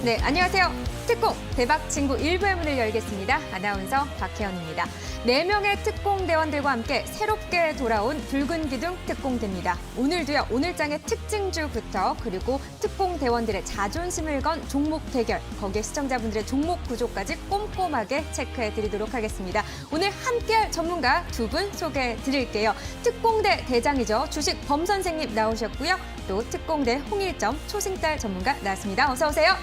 네, 안녕하세요. 특공 대박 친구 1부의 문을 열겠습니다. 아나운서 박혜연입니다. 4명의 특공대원들과 함께 새롭게 돌아온 붉은 기둥 특공대입니다. 오늘도요, 오늘장의 특징주부터 그리고 특공대원들의 자존심을 건 종목 대결, 거기에 시청자분들의 종목 구조까지 꼼꼼하게 체크해 드리도록 하겠습니다. 오늘 함께할 전문가 2분 소개해 드릴게요. 특공대 대장이죠. 주식 범 선생님 나오셨고요. 또 특공대 홍일점 초승달 전문가 나왔습니다. 어서 오세요.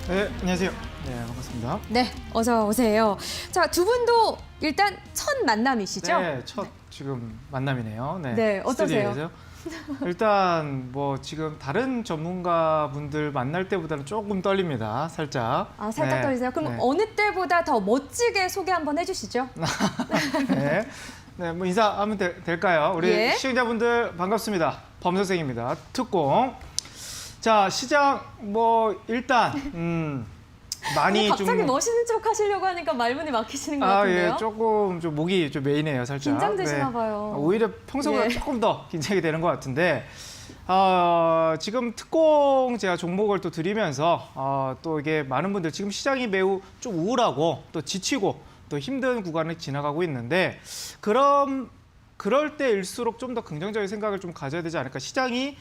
네, 안녕하세요. 네, 반갑습니다. 네, 어서 오세요. 자, 두 분도 일단 첫 만남이시죠? 네, 첫 지금 만남이네요. 네, 어떠세요? 스튜디오에서. 일단 뭐 지금 다른 전문가분들 만날 때보다는 조금 떨립니다. 살짝. 아, 살짝 네, 떨리세요? 그럼 네. 어느 때보다 더 멋지게 소개 한번 해주시죠. 네. 네, 뭐 인사하면 될까요? 우리 예. 시청자분들 반갑습니다. 범 선생입니다. 특공. 자, 시장 뭐 일단 많이 갑자기 좀 멋있는 척 하시려고 하니까 말문이 막히시는 것 같은데요? 예, 조금 좀 목이 좀 메이네요, 살짝. 긴장되시나 네. 봐요. 오히려 평소보다 예. 조금 더 긴장이 되는 것 같은데, 지금 특공 제가 종목을 또 드리면서 또 이게 많은 분들 지금 시장이 매우 좀 우울하고 또 지치고 또 힘든 구간을 지나가고 있는데, 그럴 때일수록 좀 더 긍정적인 생각을 좀 가져야 되지 않을까. 시장이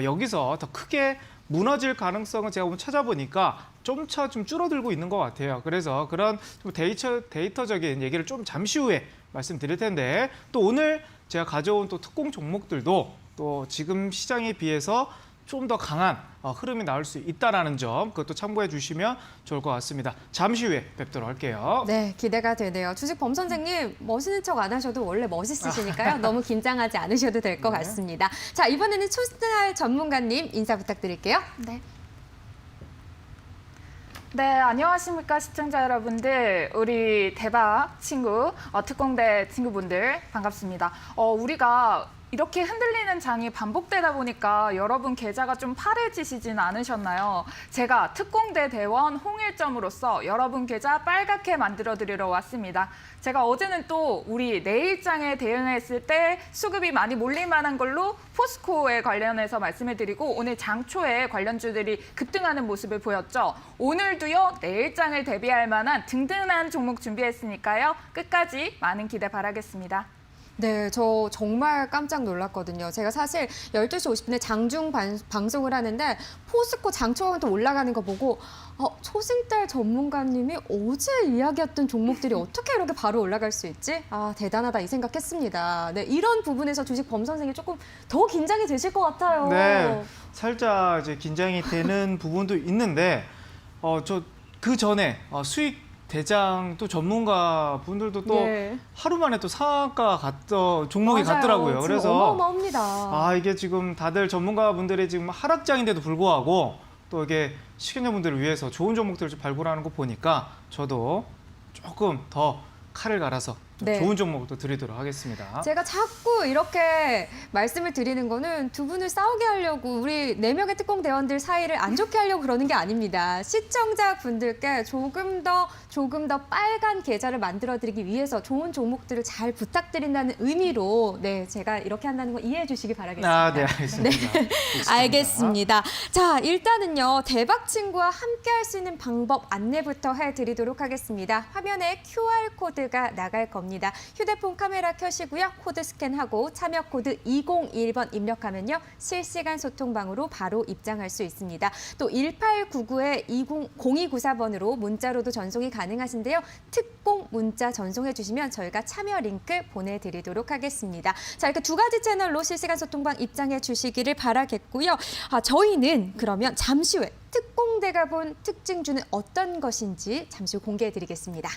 여기서 더 크게 무너질 가능성은 제가 한번 찾아보니까 점차 좀 줄어들고 있는 것 같아요. 그래서 그런 좀 데이터적인 얘기를 좀 잠시 후에 말씀드릴 텐데, 또 오늘 제가 가져온 또 특공 종목들도 또 지금 시장에 비해서 좀 더 강한 흐름이 나올 수 있다는 점, 그것도 참고해 주시면 좋을 것 같습니다. 잠시 후에 뵙도록 할게요. 네, 기대가 되네요. 주식 범 선생님, 멋있는 척 안 하셔도 원래 멋있으시니까요. 너무 긴장하지 않으셔도 될 것 네. 같습니다. 자, 이번에는 초승달 전문가님 인사 부탁드릴게요. 네. 네, 안녕하십니까 시청자 여러분들, 우리 대박 친구, 특공대 친구분들 반갑습니다. 우리가 이렇게 흔들리는 장이 반복되다 보니까 여러분 계좌가 좀 파래지시진 않으셨나요? 제가 특공대 대원 홍일점으로서 여러분 계좌 빨갛게 만들어드리러 왔습니다. 제가 어제는 또 우리 내일장에 대응했을 때 수급이 많이 몰릴 만한 걸로 포스코에 관련해서 말씀을 드리고, 오늘 장초에 관련주들이 급등하는 모습을 보였죠. 오늘도요, 내일장을 대비할 만한 든든한 종목 준비했으니까요. 끝까지 많은 기대 바라겠습니다. 네, 저 정말 깜짝 놀랐거든요. 제가 사실 12시 50분에 장중 방송을 하는데 포스코 장초부터 올라가는 거 보고 초승달 전문가님이 어제 이야기했던 종목들이 어떻게 이렇게 바로 올라갈 수 있지? 아, 대단하다 이 생각했습니다. 네, 이런 부분에서 주식 범 선생님 조금 더 긴장이 되실 것 같아요. 네, 살짝 이제 긴장이 되는 부분도 있는데, 저 그 전에 수익 대장 또 전문가 분들도 또 예. 하루 만에 또 상한가 종목이 맞아요. 갔더라고요. 지금 그래서 어마어마합니다. 이게 지금 다들 전문가분들이 지금 하락장인데도 불구하고 또 이게 시청자분들을 위해서 좋은 종목들을 좀 발굴하는 거 보니까 저도 조금 더 칼을 갈아서 좀 네. 좋은 종목을 또 드리도록 하겠습니다. 제가 자꾸 이렇게 말씀을 드리는 거는 두 분을 싸우게 하려고, 우리 4명의 특공대원들 사이를 안 좋게 하려고 그러는 게 아닙니다. 시청자분들께 조금 더 빨간 계좌를 만들어드리기 위해서 좋은 종목들을 잘 부탁드린다는 의미로, 네, 제가 이렇게 한다는 거 이해해 주시기 바라겠습니다. 네, 알겠습니다. 좋습니다. 알겠습니다. 자, 일단은요, 대박 친구와 함께 할 수 있는 방법 안내부터 해드리도록 하겠습니다. 화면에 QR코드가 나갈 겁니다. 휴대폰 카메라 켜시고요. 코드 스캔하고 참여 코드 201번 입력하면요, 실시간 소통방으로 바로 입장할 수 있습니다. 또 1899-0294번으로 문자로도 전송이 가능하신데요. 특공 문자 전송해 주시면 저희가 참여 링크 보내드리도록 하겠습니다. 자, 이렇게 2가지 채널로 실시간 소통방 입장해 주시기를 바라겠고요. 저희는 그러면 잠시 후에 특공대가 본 특징주는 어떤 것인지 잠시 후 공개해 드리겠습니다.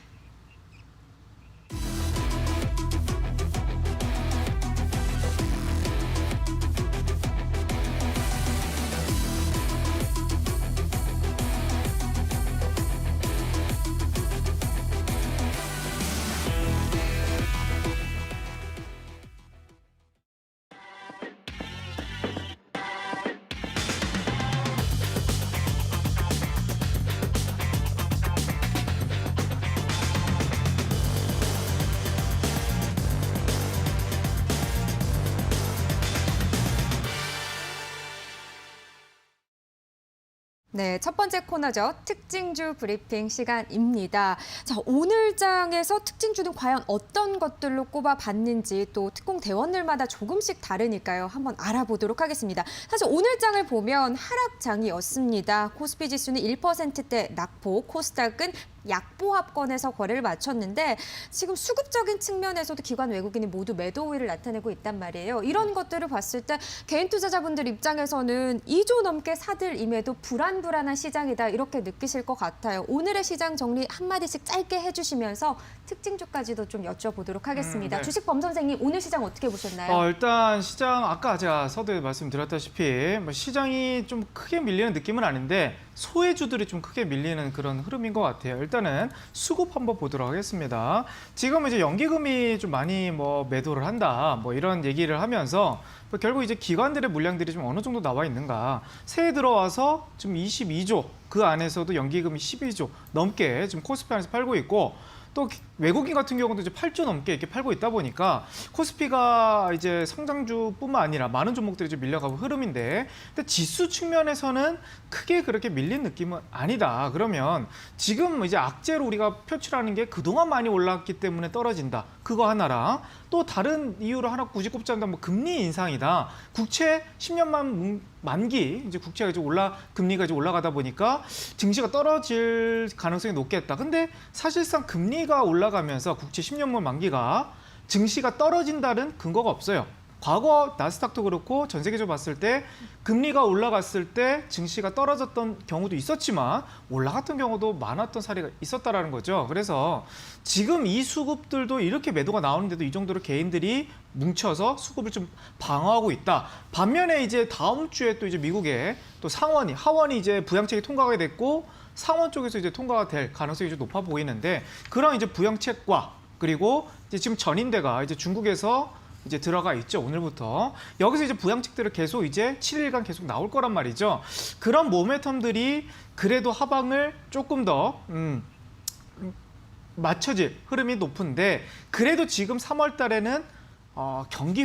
네, 첫 번째 코너죠. 특징주 브리핑 시간입니다. 자, 오늘 장에서 특징주는 과연 어떤 것들로 꼽아봤는지 또 특공 대원들마다 조금씩 다르니까요. 한번 알아보도록 하겠습니다. 사실 오늘 장을 보면 하락장이었습니다. 코스피 지수는 1%대 낙폭, 코스닥은 약보합권에서 거래를 마쳤는데 지금 수급적인 측면에서도 기관 외국인이 모두 매도 우위를 나타내고 있단 말이에요. 이런 것들을 봤을 때 개인 투자자분들 입장에서는 2조 넘게 사들임에도 불안한 시장이다 이렇게 느끼실 것 같아요. 오늘의 시장 정리 한마디씩 짧게 해주시면서 특징주까지도 좀 여쭤보도록 하겠습니다. 네. 주식범 선생님 오늘 시장 어떻게 보셨나요? 일단 시장 아까 제가 서두에 말씀드렸다시피 시장이 좀 크게 밀리는 느낌은 아닌데 소외주들이 좀 크게 밀리는 그런 흐름인 것 같아요. 일단은 수급 한번 보도록 하겠습니다. 지금 이제 연기금이 좀 많이 매도를 한다 이런 얘기를 하면서 결국 이제 기관들의 물량들이 좀 어느 정도 나와 있는가. 새해 들어와서 지금 22조 그 안에서도 연기금이 12조 넘게 지금 코스피 안에서 팔고 있고 또 외국인 같은 경우도 이제 8조 넘게 이렇게 팔고 있다 보니까 코스피가 이제 성장주뿐만 아니라 많은 종목들이 좀 밀려가고 흐름인데 근데 지수 측면에서는 크게 그렇게 밀린 느낌은 아니다. 그러면 지금 이제 악재로 우리가 표출하는 게 그동안 많이 올랐기 때문에 떨어진다. 그거 하나랑 또 다른 이유로 하나 굳이 꼽자면 금리 인상이다. 국채 10년만 만기 이제 국채가 이제 금리가 이제 올라가다 보니까 증시가 떨어질 가능성이 높겠다. 근데 사실상 금리가 올라가면서 국채 10년물 만기가 증시가 떨어진다는 근거가 없어요. 과거 나스닥도 그렇고 전 세계적으로 봤을 때 금리가 올라갔을 때 증시가 떨어졌던 경우도 있었지만 올라갔던 경우도 많았던 사례가 있었다라는 거죠. 그래서 지금 이 수급들도 이렇게 매도가 나오는데도 이 정도로 개인들이 뭉쳐서 수급을 좀 방어하고 있다. 반면에 이제 다음 주에 또 이제 미국의 또 하원이 이제 부양책이 통과가 됐고 상원 쪽에서 이제 통과가 될 가능성이 좀 높아 보이는데 그런 이제 부양책과 그리고 이제 지금 전인대가 이제 중국에서 이제 들어가 있죠. 오늘부터. 여기서 이제 부양책들을 계속 이제 7일간 계속 나올 거란 말이죠. 그런 모멘텀들이 그래도 하방을 조금 더 맞춰질 흐름이 높은데 그래도 지금 3월 달에는 경기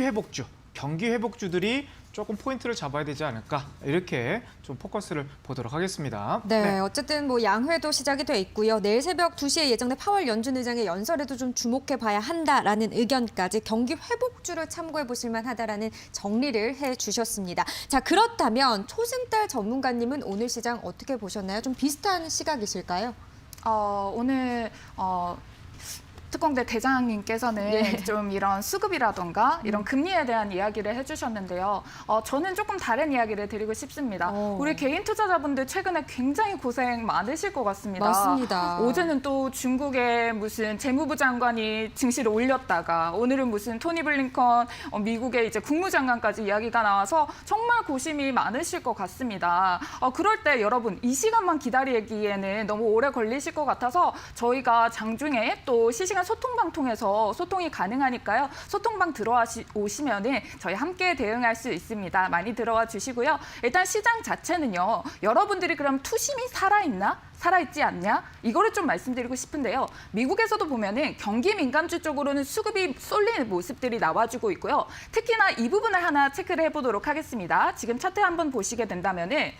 회복주들이 조금 포인트를 잡아야 되지 않을까 이렇게 좀 포커스를 보도록 하겠습니다. 네, 어쨌든 양회도 시작이 돼 있고요. 내일 새벽 2시에 예정된 파월 연준 의장의 연설에도 좀 주목해 봐야 한다라는 의견까지 경기 회복주를 참고해 보실 만하다라는 정리를 해 주셨습니다. 자, 그렇다면 초승달 전문가님은 오늘 시장 어떻게 보셨나요? 좀 비슷한 시각이실까요? 오늘 특공대 대장님께서는 네. 좀 이런 수급이라던가 이런 금리에 대한 이야기를 해주셨는데요. 저는 조금 다른 이야기를 드리고 싶습니다. 우리 개인 투자자분들 최근에 굉장히 고생 많으실 것 같습니다. 맞습니다. 어제는 또 중국의 무슨 재무부 장관이 증시를 올렸다가 오늘은 무슨 토니 블링컨 미국의 이제 국무장관까지 이야기가 나와서 정말 고심이 많으실 것 같습니다. 그럴 때 여러분 이 시간만 기다리기에는 너무 오래 걸리실 것 같아서 저희가 장중에 또 시시간 소통방 통해서 소통이 가능하니까요. 소통방 오시면은 저희 함께 대응할 수 있습니다. 많이 들어와 주시고요. 일단 시장 자체는요. 여러분들이 그럼 투심이 살아있나? 살아있지 않냐? 이거를 좀 말씀드리고 싶은데요. 미국에서도 보면은 경기 민감주 쪽으로는 수급이 쏠리는 모습들이 나와주고 있고요. 특히나 이 부분을 하나 체크를 해보도록 하겠습니다. 지금 차트 한번 보시게 된다면은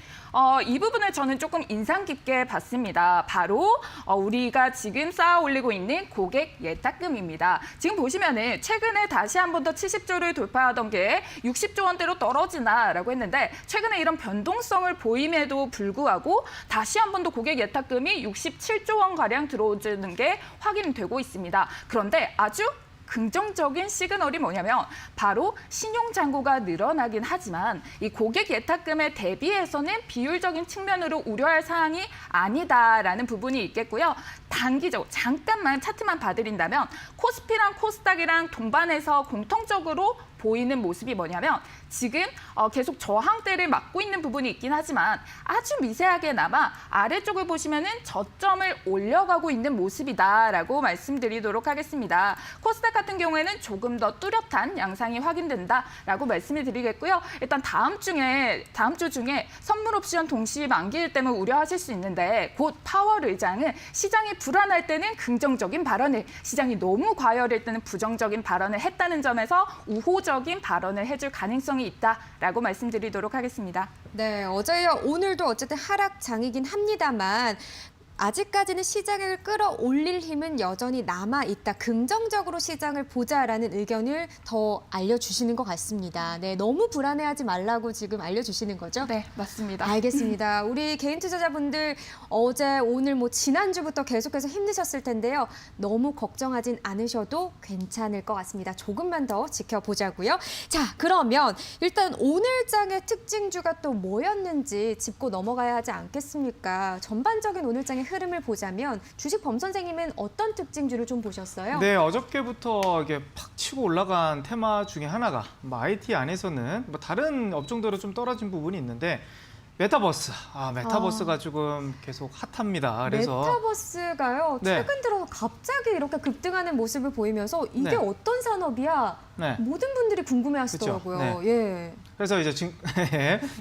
이 부분을 저는 조금 인상 깊게 봤습니다. 바로 우리가 지금 쌓아 올리고 있는 고객 예탁금입니다. 지금 보시면은 최근에 다시 한 번 더 70조를 돌파하던 게 60조 원대로 떨어지나라고 했는데 최근에 이런 변동성을 보임에도 불구하고 다시 한 번 더 고객 예탁금이 67조 원 가량 들어오는 게 확인되고 있습니다. 그런데 아주 긍정적인 시그널이 뭐냐면 바로 신용잔고가 늘어나긴 하지만 이 고객 예탁금에 대비해서는 비율적인 측면으로 우려할 사항이 아니다라는 부분이 있겠고요. 단기적으로 잠깐만 차트만 봐드린다면 코스피랑 코스닥이랑 동반해서 공통적으로 보이는 모습이 뭐냐면 지금 계속 저항대를 맞고 있는 부분이 있긴 하지만 아주 미세하게나마 아래쪽을 보시면은 저점을 올려가고 있는 모습이다라고 말씀드리도록 하겠습니다. 코스닥 같은 경우에는 조금 더 뚜렷한 양상이 확인된다라고 말씀을 드리겠고요. 일단 다음 주 중에 선물 옵션 동시 만기일 때문에 우려하실 수 있는데 곧 파월 의장은 시장이 불안할 때는 긍정적인 발언을, 시장이 너무 과열할 때는 부정적인 발언을 했다는 점에서 우호적 긍정적인 발언을 해줄 가능성이 있다라고 말씀드리도록 하겠습니다. 네, 어제와 오늘도 어쨌든 하락장이긴 합니다만 아직까지는 시장을 끌어올릴 힘은 여전히 남아있다. 긍정적으로 시장을 보자라는 의견을 더 알려주시는 것 같습니다. 네, 너무 불안해하지 말라고 지금 알려주시는 거죠? 네, 맞습니다. 알겠습니다. 우리 개인 투자자분들 어제, 오늘 지난주부터 계속해서 힘드셨을 텐데요. 너무 걱정하진 않으셔도 괜찮을 것 같습니다. 조금만 더 지켜보자고요. 자, 그러면 일단 오늘장의 특징주가 또 뭐였는지 짚고 넘어가야 하지 않겠습니까? 전반적인 오늘장의 흐름을 보자면 주식 범 선생님은 어떤 특징주를 좀 보셨어요? 네, 어저께부터 이게 팍 치고 올라간 테마 중에 하나가 IT 안에서는 다른 업종대로 좀 떨어진 부분이 있는데 메타버스. 메타버스가 조금 계속 핫합니다. 그래서 메타버스가요. 네. 최근 들어서 갑자기 이렇게 급등하는 모습을 보이면서 이게 네. 어떤 산업이야? 네. 모든 분들이 궁금해하시더라고요. 그쵸. 예. 그래서 이제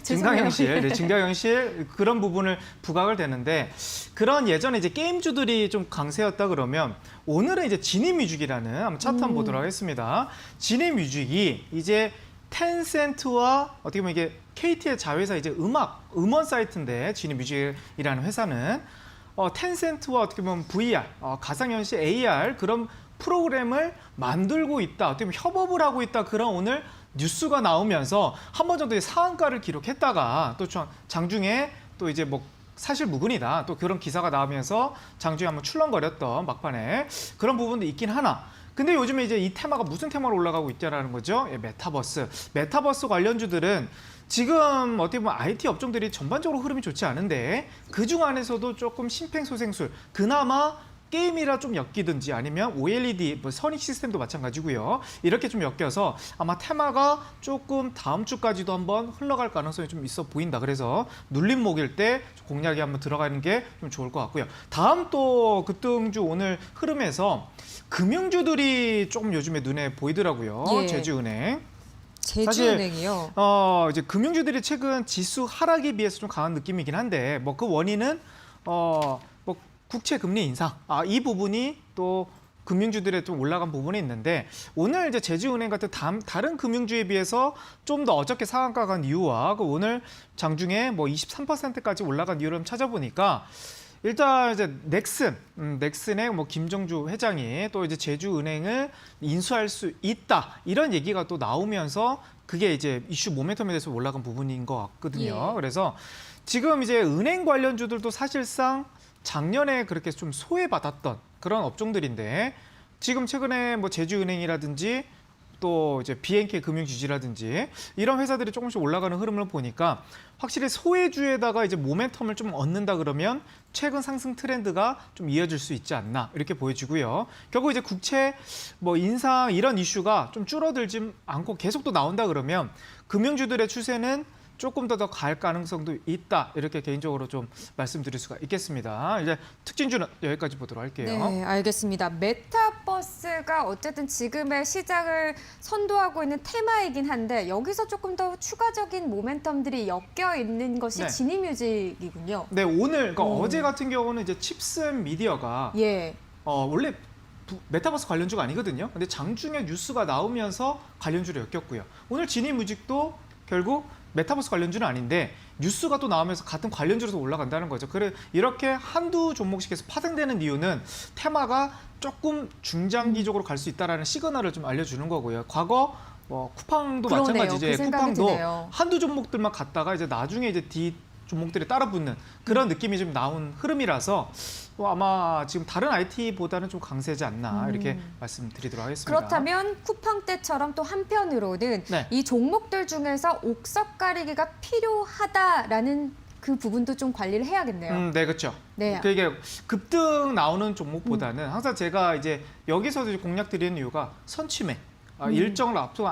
죄송해요. 증강현실 그런 부분을 부각을 되는데 그런 예전에 이제 게임주들이 좀 강세였다 그러면 오늘은 이제 진입뮤직이라는 한번 차트 한번 보도록 하겠습니다. 진입뮤직이 이제 텐센트와 어떻게 보면 이게 KT의 자회사 이제 음원 사이트인데 진입뮤직이라는 회사는 텐센트와 어떻게 보면 VR 가상현실 AR 그런 프로그램을 만들고 있다. 어떻게 보면 협업을 하고 있다. 그런 오늘 뉴스가 나오면서 한 번 정도 상한가를 기록했다가 또 장중에 또 이제 사실 무근이다. 또 그런 기사가 나오면서 장중에 한번 출렁거렸던 막판에 그런 부분도 있긴 하나. 근데 요즘에 이제 이 테마가 무슨 테마로 올라가고 있다라는 거죠? 메타버스. 메타버스 관련주들은 지금 어떻게 보면 IT 업종들이 전반적으로 흐름이 좋지 않은데 그중 안에서도 조금 심팽소생술. 그나마 게임이라 좀 엮이든지 아니면 OLED, 선익 시스템도 마찬가지고요. 이렇게 좀 엮여서 아마 테마가 조금 다음 주까지도 한번 흘러갈 가능성이 좀 있어 보인다. 그래서 눌림목일 때 공략에 한번 들어가는 게 좀 좋을 것 같고요. 다음 또 급등주 오늘 흐름에서 금융주들이 조금 요즘에 눈에 보이더라고요. 예. 제주은행. 제주은행이요. 이제 금융주들이 최근 지수 하락에 비해서 좀 강한 느낌이긴 한데 그 원인은 국채 금리 인상 이 부분이 또 금융주들에 좀 올라간 부분이 있는데 오늘 이제 제주은행 같은 다른 금융주에 비해서 좀 더 어저께 상한가 간 이유와 오늘 장중에 23%까지 올라간 이유를 찾아보니까 일단 이제 넥슨의 김정주 회장이 또 이제 제주은행을 인수할 수 있다 이런 얘기가 또 나오면서 그게 이제 이슈 모멘텀에 대해서 올라간 부분인 것 같거든요. 예. 그래서 지금 이제 은행 관련주들도 사실상 작년에 그렇게 좀 소외받았던 그런 업종들인데 지금 최근에 제주은행이라든지 또 이제 BNK 금융지주라든지 이런 회사들이 조금씩 올라가는 흐름을 보니까 확실히 소외주에다가 이제 모멘텀을 좀 얻는다 그러면 최근 상승 트렌드가 좀 이어질 수 있지 않나 이렇게 보여지고요. 결국 이제 국채 인상 이런 이슈가 좀 줄어들지 않고 계속 또 나온다 그러면 금융주들의 추세는 조금 더 갈 가능성도 있다. 이렇게 개인적으로 좀 말씀드릴 수가 있겠습니다. 이제 특징주는 여기까지 보도록 할게요. 네, 알겠습니다. 메타버스가 어쨌든 지금의 시장을 선도하고 있는 테마이긴 한데 여기서 조금 더 추가적인 모멘텀들이 엮여 있는 것이 네. 진입뮤직이군요. 네, 오늘 어제 같은 경우는 이제 칩슨 미디어가 예. 원래 메타버스 관련주가 아니거든요. 근데 장중에 뉴스가 나오면서 관련주로 엮였고요. 오늘 진입뮤직도 결국 메타버스 관련주는 아닌데 뉴스가 또 나오면서 같은 관련주로서 올라간다는 거죠. 그래 이렇게 한두 종목씩 해서 파생되는 이유는 테마가 조금 중장기적으로 갈 수 있다라는 시그널을 좀 알려주는 거고요. 과거 쿠팡도 그러네요. 마찬가지죠. 그 생각이 쿠팡도 드네요. 한두 종목들만 갔다가 이제 나중에 이제 뒤 종목들이 따라붙는 그런 느낌이 좀 나온 흐름이라서 아마 지금 다른 IT보다는 좀 강세지 않나 이렇게 말씀드리도록 하겠습니다. 그렇다면 쿠팡 때처럼 또 한편으로는 네. 이 종목들 중에서 옥석 가리기가 필요하다라는 그 부분도 좀 관리를 해야겠네요. 네, 그렇죠. 네. 그게 급등 나오는 종목보다는 항상 제가 이제 여기서도 이제 공략 드리는 이유가 선취매. 일정을 앞두고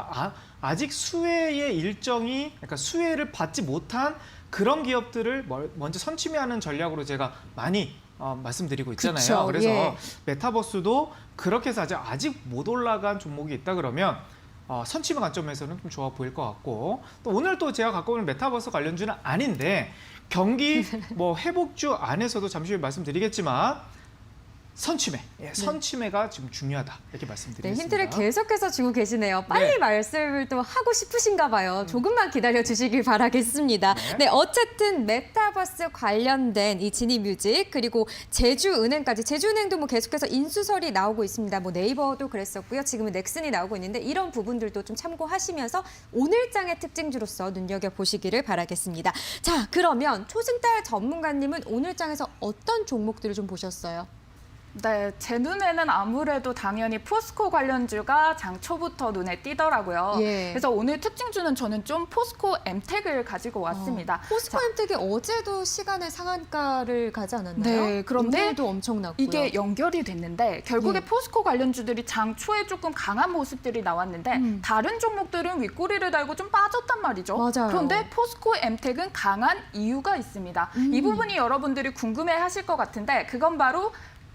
아직 수혜의 일정이 그러니까 수혜를 받지 못한 그런 기업들을 먼저 선취매하는 전략으로 제가 많이 말씀드리고 있잖아요. 그쵸, 그래서 예. 메타버스도 그렇게 해서 아직 못 올라간 종목이 있다 그러면 선취매 관점에서는 좀 좋아 보일 것 같고 또 오늘 또 제가 갖고 오는 메타버스 관련주는 아닌데 경기 회복주 안에서도 잠시 후에 말씀드리겠지만 선취매. 예, 선취매가 지금 중요하다. 이렇게 네, 말씀드리겠습니다. 힌트를 계속해서 주고 계시네요. 빨리 네. 말씀을 또 하고 싶으신가 봐요. 조금만 기다려 주시길 바라겠습니다. 네, 어쨌든 메타버스 관련된 이 지니뮤직 그리고 제주은행까지 제주은행도 뭐 계속해서 인수설이 나오고 있습니다. 뭐 네이버도 그랬었고요. 지금은 넥슨이 나오고 있는데 이런 부분들도 좀 참고하시면서 오늘장의 특징주로서 눈여겨보시기를 바라겠습니다. 자, 그러면 초승달 전문가님은 오늘장에서 어떤 종목들을 좀 보셨어요? 네, 제 눈에는 아무래도 당연히 포스코 관련주가 장 초부터 눈에 띄더라고요. 예. 그래서 오늘 특징주는 저는 좀 포스코 엠텍을 가지고 왔습니다. 포스코 엠텍이 어제도 시간의 상한가를 가지 않았나요? 네, 그런데 오늘도 엄청났고요. 이게 연결이 됐는데 결국에 예. 포스코 관련주들이 장 초에 조금 강한 모습들이 나왔는데 다른 종목들은 윗꼬리를 달고 좀 빠졌단 말이죠. 맞아요. 그런데 포스코 엠텍은 강한 이유가 있습니다. 이 부분이 여러분들이 궁금해하실 것 같은데 그건 바로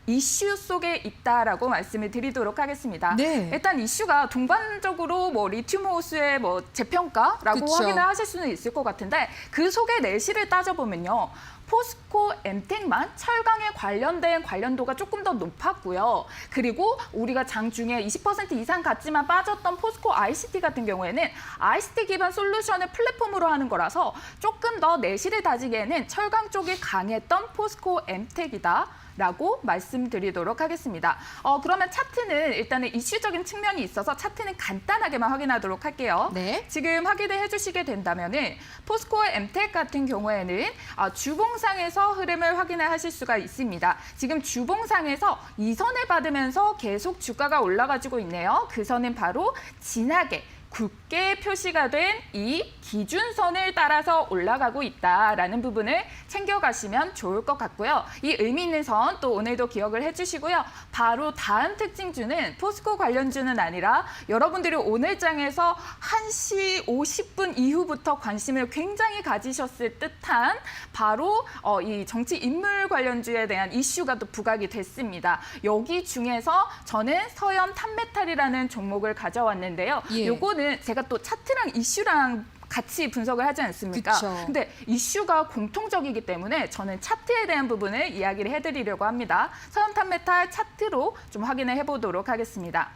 이슈 속에 있다라고 말씀을 드리도록 하겠습니다. 네. 일단 이슈가 동반적으로 뭐 리튬 호수의 뭐 재평가라고 그쵸. 확인을 하실 수는 있을 것 같은데 그 속의 내실을 따져보면요. 포스코 엠텍만 철강에 관련된 관련도가 조금 더 높았고요. 그리고 우리가 장중에 20% 이상 갔지만 빠졌던 포스코 ICT 같은 경우에는 ICT 기반 솔루션을 플랫폼으로 하는 거라서 조금 더 내실을 다지기에는 철강 쪽이 강했던 포스코 엠텍이다. 라고 말씀드리도록 하겠습니다. 그러면 차트는 일단은 이슈적인 측면이 있어서 차트는 간단하게만 확인하도록 할게요. 네. 지금 확인을 해주시게 된다면은 포스코 엠텍 같은 경우에는 주봉상에서 흐름을 확인을 하실 수가 있습니다. 지금 주봉상에서 이 선을 받으면서 계속 주가가 올라가지고 있네요. 그 선은 바로 진하게 굵게 표시가 된 이 기준선을 따라서 올라가고 있다라는 부분을 챙겨가시면 좋을 것 같고요. 이 의미 있는 선 또 오늘도 기억을 해주시고요. 바로 다음 특징주는 포스코 관련주는 아니라 여러분들이 오늘장에서 1시 50분 이후부터 관심을 굉장히 가지셨을 듯한 바로 이 정치 인물 관련주에 대한 이슈가 또 부각이 됐습니다. 여기 중에서 저는 서현 탑메탈이라는 종목을 가져왔는데요. 예. 요거는 제가 또 차트랑 이슈랑 같이 분석을 하지 않습니까? 그쵸. 근데 이슈가 공통적이기 때문에 저는 차트에 대한 부분을 이야기를 해드리려고 합니다. 서현탄메탈 차트로 좀 확인을 해보도록 하겠습니다.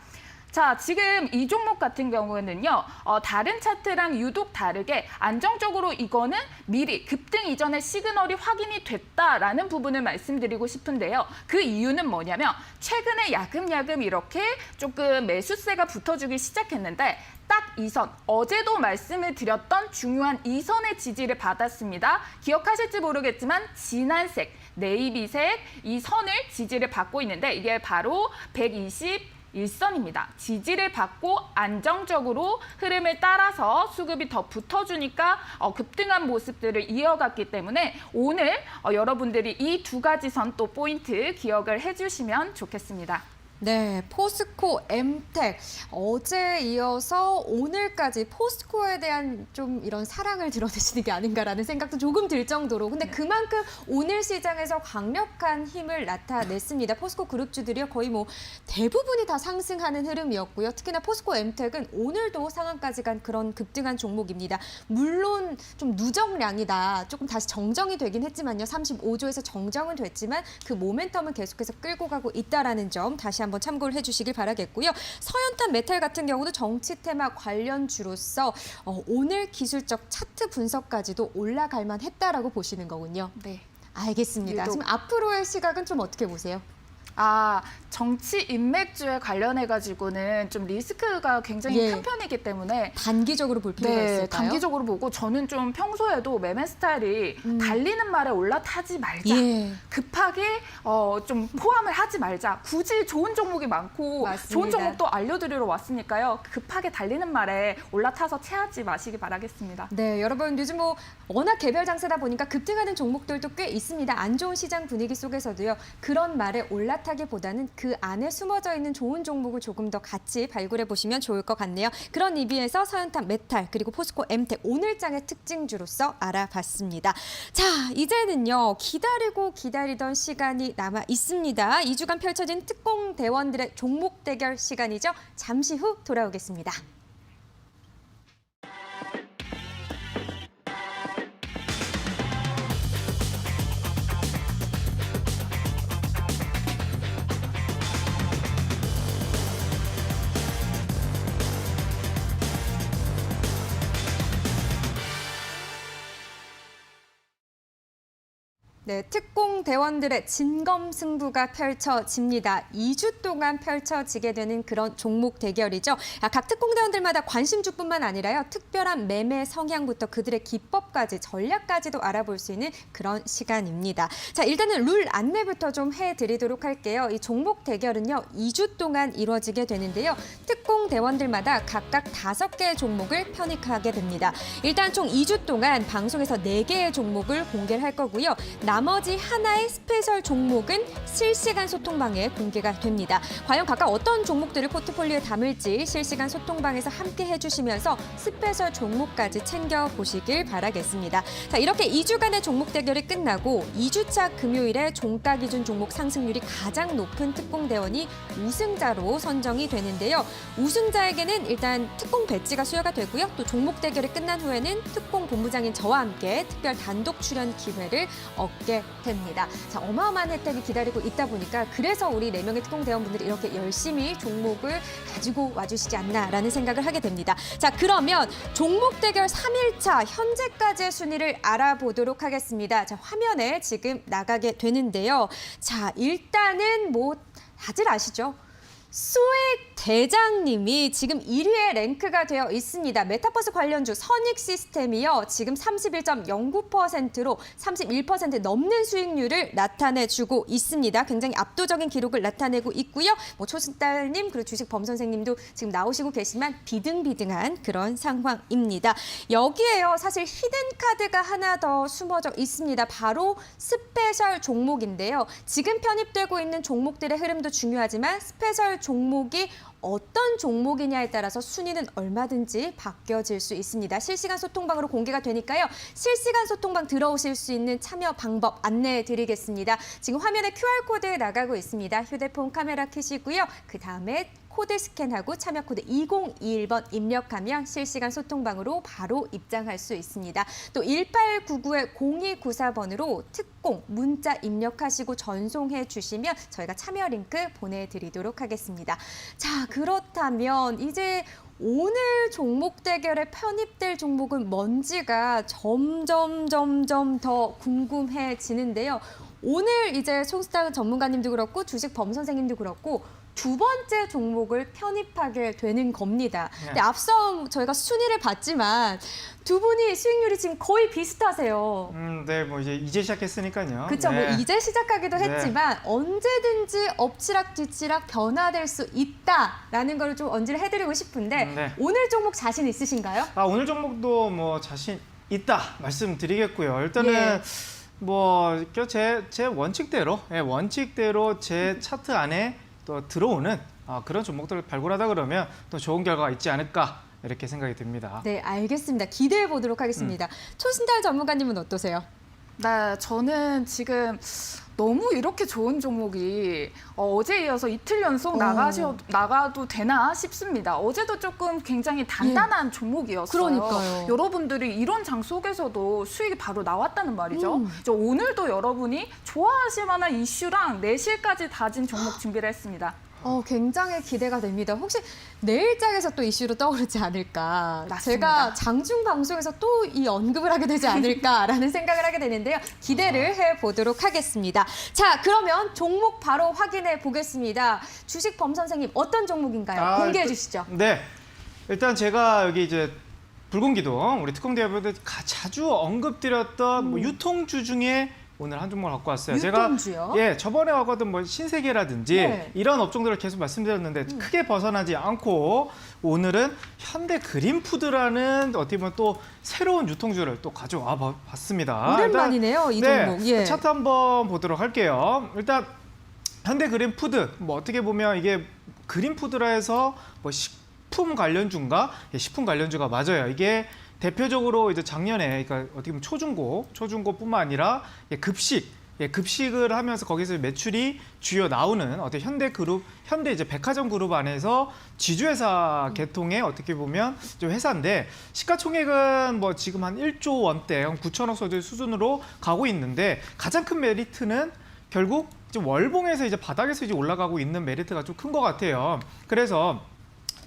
자, 지금 이 종목 같은 경우에는요, 다른 차트랑 유독 다르게 안정적으로 이거는 미리 급등 이전에 시그널이 확인이 됐다라는 부분을 말씀드리고 싶은데요. 그 이유는 뭐냐면 최근에 야금야금 이렇게 조금 매수세가 붙어주기 시작했는데 딱 이 선, 어제도 말씀을 드렸던 중요한 이 선의 지지를 받았습니다. 기억하실지 모르겠지만 진한색, 네이비색 이 선을 지지를 받고 있는데 이게 바로 121선입니다. 지지를 받고 안정적으로 흐름을 따라서 수급이 더 붙어주니까 급등한 모습들을 이어갔기 때문에 오늘 여러분들이 이 두 가지 선 또 포인트 기억을 해주시면 좋겠습니다. 네, 포스코 엠텍 어제 이어서 오늘까지 포스코에 대한 좀 이런 사랑을 드러내시는 게 아닌가라는 생각도 조금 들 정도로 근데 그만큼 오늘 시장에서 강력한 힘을 나타냈습니다. 포스코 그룹주들이요 거의 뭐 대부분이 다 상승하는 흐름이었고요. 특히나 포스코 엠텍은 오늘도 상한까지 간 그런 급등한 종목입니다. 물론 좀 누적량이다. 조금 다시 정정이 되긴 했지만요. 35조에서 정정은 됐지만 그 모멘텀은 계속해서 끌고 가고 있다라는 점 다시 한번 참고를 해주시길 바라겠고요. 서현탄 메탈 같은 경우도 정치 테마 관련주로서 오늘 기술적 차트 분석까지도 올라갈 만했다라고 보시는 거군요. 네. 알겠습니다. 유독. 지금 앞으로의 시각은 좀 어떻게 보세요? 정치 인맥주에 관련해가지고는 좀 리스크가 굉장히 예. 큰 편이기 때문에 단기적으로 볼 필요가 네, 있을까요? 단기적으로 보고 저는 좀 평소에도 매매 스타일이 달리는 말에 올라타지 말자. 예. 급하게 좀 포함을 하지 말자. 굳이 좋은 종목이 많고 맞습니다. 좋은 종목도 알려드리러 왔으니까요. 급하게 달리는 말에 올라타서 채하지 마시기 바라겠습니다. 네, 여러분 요즘 뭐 워낙 개별 장세다 보니까 급등하는 종목들도 꽤 있습니다. 안 좋은 시장 분위기 속에서도요. 그런 말에 올라타기보다는 그 안에 숨어져 있는 좋은 종목을 조금 더 같이 발굴해 보시면 좋을 것 같네요. 그런 의미에서 서현탄 메탈 그리고 포스코 엠텍 오늘장의 특징주로서 알아봤습니다. 자, 이제는요. 기다리고 기다리던 시간이 남아 있습니다. 2주간 펼쳐진 특공 대원들의 종목 대결 시간이죠. 잠시 후 돌아오겠습니다. 네, 특공 대원들의 진검승부가 펼쳐집니다. 2주 동안 펼쳐지게 되는 그런 종목 대결이죠. 각 특공 대원들마다 관심주뿐만 아니라요, 특별한 매매 성향부터 그들의 기법까지 전략까지도 알아볼 수 있는 그런 시간입니다. 자, 일단은 룰 안내부터 좀 해드리도록 할게요. 이 종목 대결은요, 2주 동안 이루어지게 되는데요. 특공 대원들마다 각각 5개의 종목을 편입하게 됩니다. 일단 총 2주 동안 방송에서 4개의 종목을 공개를 할 거고요. 나머지 하나의 스페셜 종목은 실시간 소통방에 공개가 됩니다. 과연 각각 어떤 종목들을 포트폴리오에 담을지 실시간 소통방에서 함께 해주시면서 스페셜 종목까지 챙겨보시길 바라겠습니다. 자, 이렇게 2주간의 종목 대결이 끝나고 2주차 금요일에 종가 기준 종목 상승률이 가장 높은 특공대원이 우승자로 선정이 되는데요. 우승자에게는 일단 특공 배지가 수여가 되고요. 또 종목 대결이 끝난 후에는 특공 본부장인 저와 함께 특별 단독 출연 기회를 얻게 됩니다. 자, 어마어마한 혜택이 기다리고 있다 보니까 그래서 우리 4명의 특공대원분들이 이렇게 열심히 종목을 가지고 와주시지 않나라는 생각을 하게 됩니다. 자, 그러면 종목 대결 3일차 현재까지의 순위를 알아보도록 하겠습니다. 자, 화면에 지금 나가게 되는데요. 자, 일단은 뭐 다들 아시죠? 수익 대장님이 지금 1위에 랭크가 되어 있습니다. 메타버스 관련주 선익 시스템이요. 지금 31.09%로 31% 넘는 수익률을 나타내주고 있습니다. 굉장히 압도적인 기록을 나타내고 있고요. 뭐 초승달님 그리고 주식 범 선생님도 지금 나오시고 계시지만 비등비등한 그런 상황입니다. 여기에요. 사실 히든 카드가 하나 더 숨어져 있습니다. 바로 스페셜 종목인데요. 지금 편입되고 있는 종목들의 흐름도 중요하지만 스페셜 종목이 어떤 종목이냐에 따라서 순위는 얼마든지 바뀌어질 수 있습니다. 실시간 소통방으로 공개가 되니까요. 실시간 소통방 들어오실 수 있는 참여 방법 안내해 드리겠습니다. 지금 화면에 QR코드 나가고 있습니다. 휴대폰 카메라 켜시고요. 그 다음에 코드 스캔하고 참여 코드 2021번 입력하면 실시간 소통방으로 바로 입장할 수 있습니다. 또 1899-0294번으로 특공 문자 입력하시고 전송해 주시면 저희가 참여 링크 보내드리도록 하겠습니다. 자, 그렇다면 이제 오늘 종목 대결에 편입될 종목은 뭔지가 점점 더 궁금해지는데요. 오늘 이제 송스타 전문가님도 그렇고 주식 범 선생님도 그렇고 두 번째 종목을 편입하게 되는 겁니다. 근데 앞서 저희가 순위를 봤지만 두 분이 수익률이 지금 거의 비슷하세요. 네, 뭐 이제 시작했으니까요. 그렇죠. 네. 뭐 이제 시작하기도 네. 했지만 언제든지 엎치락 뒤치락 변화될 수 있다라는 걸 좀 언지를 해드리고 싶은데 네. 오늘 종목 자신 있으신가요? 오늘 종목도 뭐 자신 있다 말씀드리겠고요. 일단은 예. 뭐 제 원칙대로 제 차트 안에 또 들어오는 그런 종목들을 발굴하다 그러면 또 좋은 결과가 있지 않을까 이렇게 생각이 듭니다. 네, 알겠습니다. 기대해 보도록 하겠습니다. 초신달 전문가님은 어떠세요? 네, 저는 지금 너무 이렇게 좋은 종목이 어제 이어서 이틀 연속 나가도 되나 싶습니다. 어제도 조금 굉장히 단단한 종목이었어요. 그러니까요. 여러분들이 이런 장 속에서도 수익이 바로 나왔다는 말이죠. 이제 오늘도 여러분이 좋아하실 만한 이슈랑 내실까지 다진 종목 준비를 했습니다. 굉장히 기대가 됩니다. 혹시 내일장에서 또 이슈로 떠오르지 않을까? 맞습니다. 제가 장중 방송에서 또 이 언급을 하게 되지 않을까라는 생각을 하게 되는데요. 기대를 해보도록 하겠습니다. 자, 그러면 종목 바로 확인해 보겠습니다. 주식 범 선생님 어떤 종목인가요? 공개해 주시죠. 네, 일단 제가 여기 이제 붉은 기둥 우리 특공대원들 자주 언급드렸던 뭐 유통주 중에 오늘 한 종목을 갖고 왔어요. 유통주요? 제가 저번에 하거든 뭐 신세계라든지 네. 이런 업종들을 계속 말씀드렸는데 크게 벗어나지 않고 오늘은 현대 그린푸드라는 어떻게 보면 또 새로운 유통주를 또 가져와 봤습니다. 오랜만이네요, 이 종목. 네, 예. 차트 한번 보도록 할게요. 일단 현대 그린푸드 뭐 어떻게 보면 이게 그린푸드라 해서 뭐 식품 관련주인가? 예, 식품 관련주가 맞아요. 이게 대표적으로 이제 작년에 그러니까 어떻게 보면 초중고뿐만 아니라 급식을 하면서 거기서 매출이 주요 나오는 어떤 현대 이제 백화점 그룹 안에서 지주회사 계통의 어떻게 보면 좀 회사인데 시가총액은 뭐 지금 한 1조 원대, 9천억 소재 수준으로 가고 있는데 가장 큰 메리트는 결국 좀 월봉에서 이제 바닥에서 이제 올라가고 있는 메리트가 좀 큰 것 같아요. 그래서